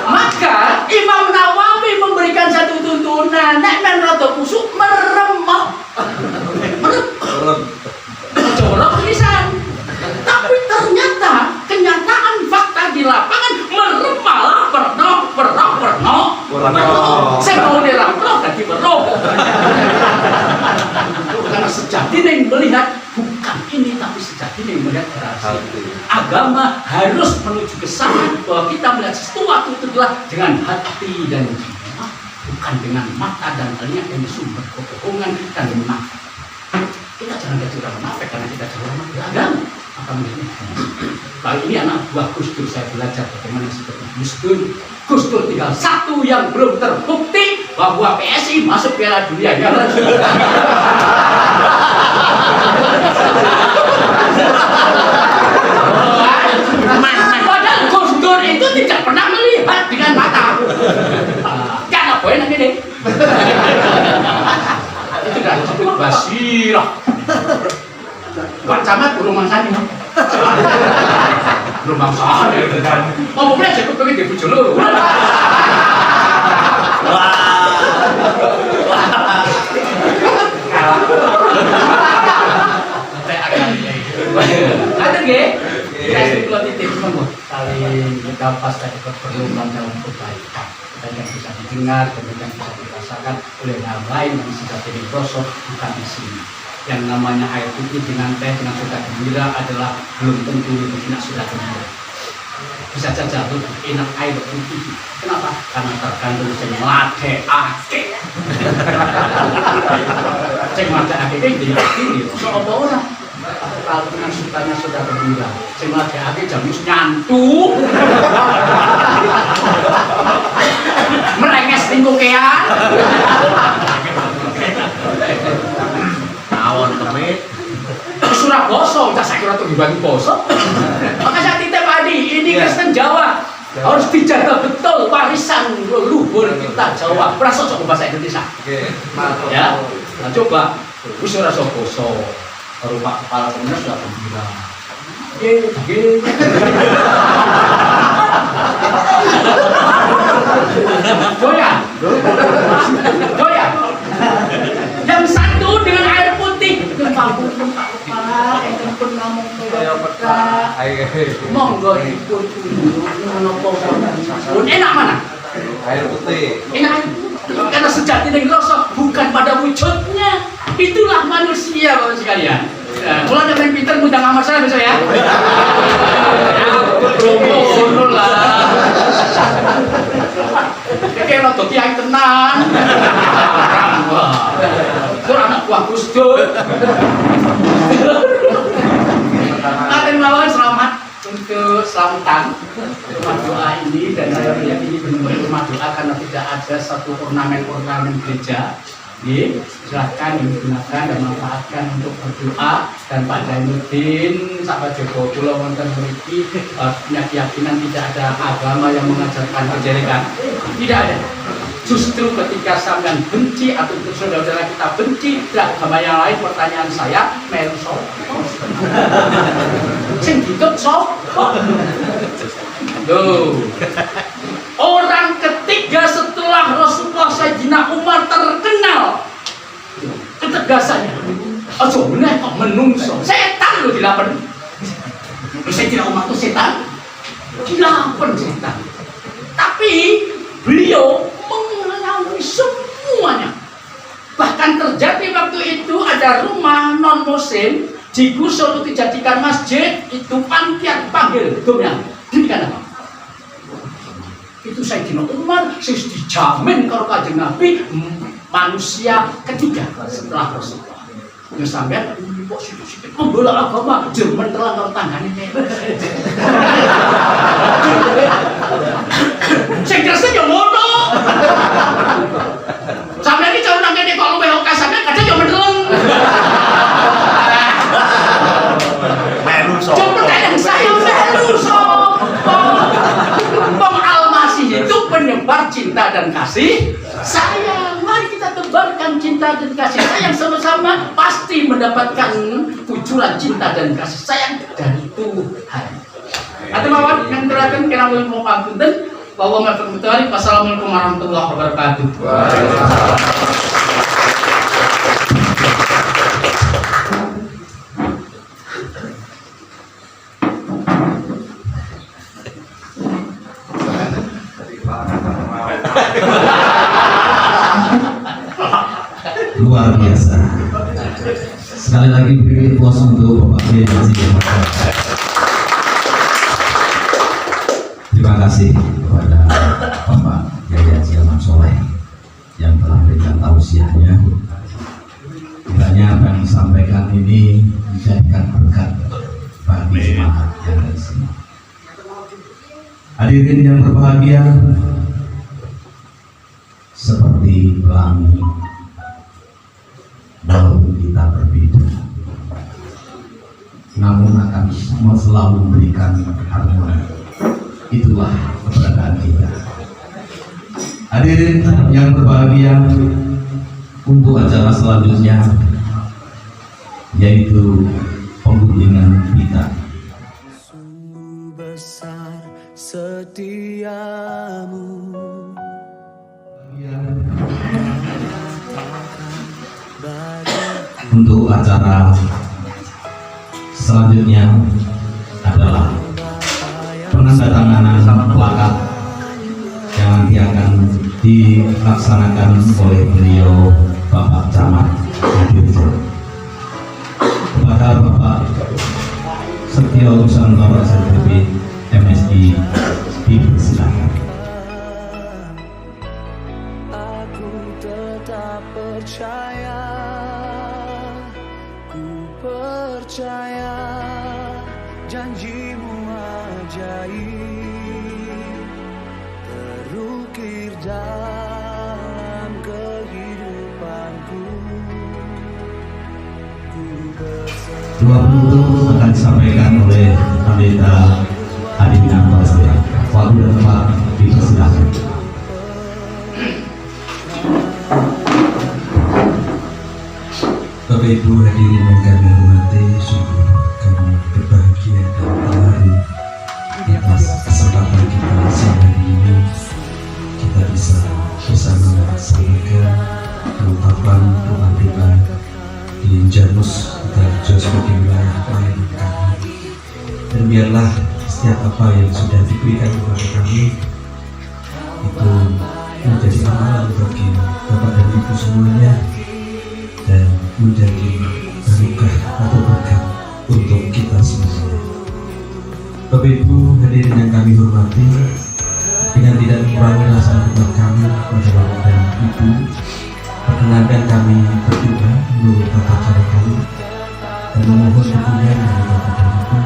Maka Imam Nawawi memberikan satu tuntunan, nek men rada kusuk meremok. Jorok tulisan. Tapi ternyata kenyataan fakta di lapangan merem malah pernah. Saya mau dirapro tadi berok. Karena sejati yang melihat bukan ini, tapi sejati yang melihat berhasil. Agama harus menuju ke sana bahwa kita melihat sesuatu itu adalah dengan hati dan jiwa, bukan dengan mata dan telinga yang sumber kebohongan dan munafik. Kita jangan jadi orang munafik karena kita jangan beragama. Maka begini, kali ini anak buah Gus Dur saya belajar bagaimana seperti Gus Dur. Gus Dur tinggal satu yang belum terbukti bahwa PSI masuk Piala Dunia. Padahal Gus Dur itu tidak pernah melihat dengan mata. Karena boleh nanti deh. Itu dah disebut basirah. Pak Camat belum mangsani. Belum mangsani. Ngomongnya cukup pengen di bujo lu. Ada nggih? Saya kalau titip monggo. Saling lepas dari keperluan dalam kebaikan. Dan yang bisa didengar, kemudian bisa dirasakan oleh yang lain yang sudah jadi prosok bukan di sini. Yang namanya air putih dengan teh dengan sudah gembira adalah belum tentu enak sudah gembira. Bisa saja lebih enak air putih. Kenapa? Karena tergantung sing ngladekake. Sing ngladekake iki jadi apa ora? Kalau dengan sukanya sudah gembira, sing ngladekake jam wis nyantu. Merenges ning kokean. Awon temit. Surah boso, kita saya kira tuh dibagi boso. Maka saya titip Adi, ini Kristen Jawa harus dijaga betul warisan leluhur kita Jawa. Berasa coba bahasa Indonesia. Ya, nah coba. Surah boso, baru Pak Kepala Komunis sudah gembira. Doyan. ya peka. Monggo dipun menapa pun enak mana? Air putih. Enak karena sejati yang rasa bukan pada wujudnya. Itulah manusia Bapak sekalian. Kalau ada yang pintar ngundang sama saya besok ya. Promo lah. Kayak lo kiai tenang. Itu anak buah Gus Dur. Akan melawan selamat untuk selamatan rumah doa ini, dan saya meyakini benar-benar rumah doa karena tidak ada satu ornamen gereja. Silahkan digunakan dan manfaatkan untuk berdoa. Dan Pak Zainuddin, sahabat Joko Pulau wonten mriki punya keyakinan tidak ada agama yang mengajarkan kejelekan. Tidak ada. Justru ketika sampean benci atau saudara kita benci tidak agama yang lain, pertanyaan saya, melu sapa? Sing ditutup sapa? Loh. Orang ketiga setelah Rasulullah Sayyidina Umar terkenal ketegasannya. Aja meneh kok menungso. Setan lho dilapen. Sayyidina Umar itu setan. Dilapen setan. Tapi beliau mengetahui semuanya. Bahkan terjadi waktu itu ada rumah non muslim digusur dijadikan masjid, itu panitia panggil donya. Demikian apa? Itu Sayyidina Umar sis dijamin kalau Kanjeng Nabi manusia ketiga setelah Rasulullah. Ya sampean kok sithik-sithik membela agama Jerman terlantar tanggane. Sing kersen yo ngono. Sampeyan iki cara nang kene kok luwih oke sampeyan kadang yo mendeleng. Melu so. Coba tanya saya melu sapa? Itu penyebar cinta dan kasih sayang. Mari kita tebarkan cinta dan kasih sayang sama-sama, pasti mendapatkan kucuran cinta dan kasih sayang dari Tuhan. Atau mawon yang terakhir kira mau pantunten bahwa Wassalamualaikum warahmatullahi wabarakatuh. Luar biasa. Sekali lagi beri puas untuk Bapak Kiai Haji Ahmad. Terima kasih kepada Bapak Kiai Haji Ahmad Soleh yang telah memberikan tausiahnya. Kiranya apa yang disampaikan ini dijadikan berkat bagi jemaat yang ada di sini. Hadirin yang berbahagia, seperti pelangi, walaupun kita berbeda, namun akan selalu memberikan harmoni. Itulah keberadaan kita. Hadirin yang berbahagia, untuk acara selanjutnya yaitu pengguntingan kita. Sungguh besar setiamu. Untuk acara selanjutnya adalah penandatanganan plakat yang nanti akan dilaksanakan oleh beliau Bapak Camat Hadirjo. Kepada Bapak Setio Nusantara SLB MSI dipersilakan. Aku tetap percaya, ku percaya janjimu ajaib terukir dalam kehidupanku. Dua penutup akan disampaikan oleh Pendeta Adi Binanto SPA. Waktu dan tempat dipersilakan. Bapak Ibu hadirin yang kami hormati, sungguh kami berbahagia dan terharu atas kesempatan kita siang hari ini kita bisa bersama melaksanakan penetapan rumah kita di Janus Sidoarjo sebagai wilayah pelayanan kami Dan biarlah setiap apa yang sudah diberikan kepada kami itu menjadi amalan bagi Bapak dan Ibu semuanya, dan menjadi berkah atau berkat untuk kita semua. Bapak Ibu hadirin yang kami hormati, dengan tidak mengurangi rasa hormat kami kepada Bapak dan Ibu, perkenankan kami berdoa menurut tata cara kami dan memohon dukungan dari Bapak dan Ibu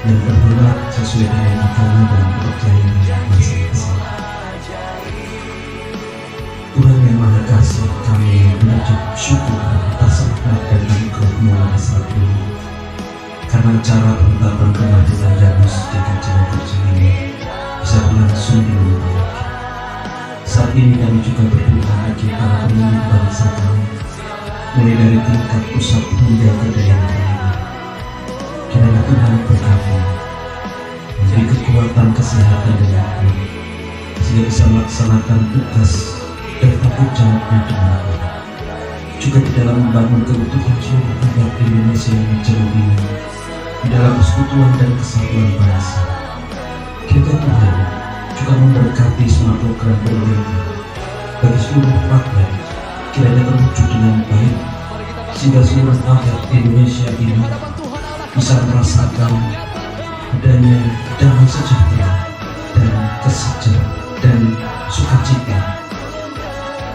yang terhormat sesuai dengan agama dan kepercayaan masing-masing. Tuhan yang Maha Kasih, kami mengucap syukur atas rahmat dan anugerah-Mu pada saat ini, karena cara penetapan kematian Janus di Kancana Kerja ini bisa berlangsung dengan baik. Saat ini kami juga berdoa bagi para pemimpin bangsa kami, mulai dari tingkat pusat hingga ke daerah daerah. Kiranya Tuhan berkati, memberi kekuatan, kesehatan dan waktu, sehingga bisa melaksanakan tugas dan tanggung jawabnya dengan baik. Juga di dalam membangun keutuhan seluruh umat Indonesia yang jauh ini, di dalam persekutuan dan kesatuan bangsa. Kiranya Tuhan juga memberkati semua program pemerintah bagi seluruh rakyat, kiranya terwujud dengan baik, sehingga seluruh rakyat Indonesia ini bisa merasakan adanya damai sejahtera dan kesejahteraan dan sukacita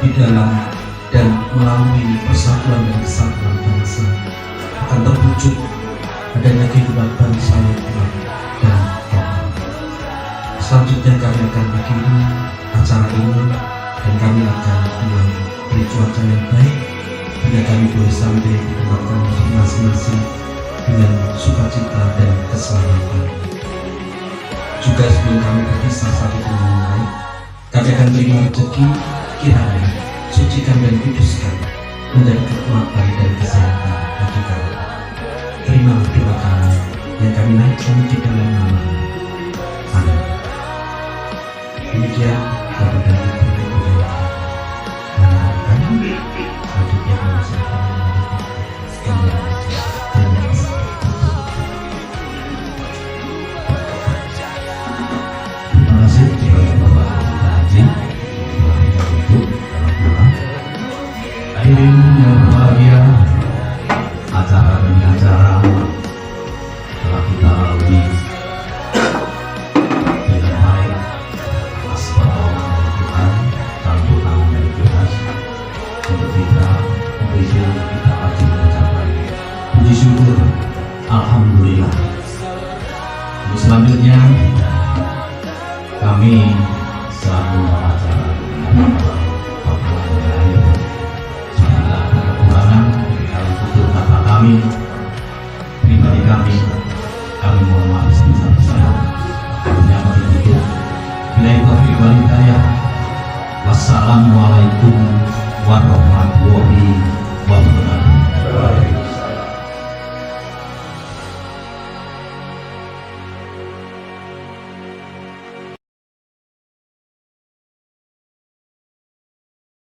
di dalam dan melalui persatuan dan kesatuan bangsa, akan terwujud adanya kehidupan bangsa yang kuat dan kokoh. Selanjutnya kami akan akhiri acara ini dan kami akan mulai beri cuaca yang baik hingga kami boleh sampai di tempat kami masing-masing dengan sukacita dan keselamatan. Juga sebelum kami berpisah satu dengan yang lain, kami akan terima rezeki, kiranya sucikan dan kuduskan menjadi kekuatan dan kesehatan bagi kami. Terimalah doa kami yang kami naikkan di dalam nama. Amin. Demikian Bapak dan Ibu yang mengharapkan adiknya masyarakat terima kasih. Terima kasih kepada Bapak Haji, Ibu, hadirin yang berbahagia, acara demi acara telah kita lalui dengan baik atas pertolongan dari Tuhan, campur tangan dari Tuhan untuk kita maju mencapai puji syukur, alhamdulillah. Untuk selanjutnya kami selaku acara bila ada kekurangan dalam tutur kata kami, pribadi kami mohon maaf sebesar-besarnya. Hanya begitu. Bila itu wal hidayah. Wassalamualaikum warahmatullahi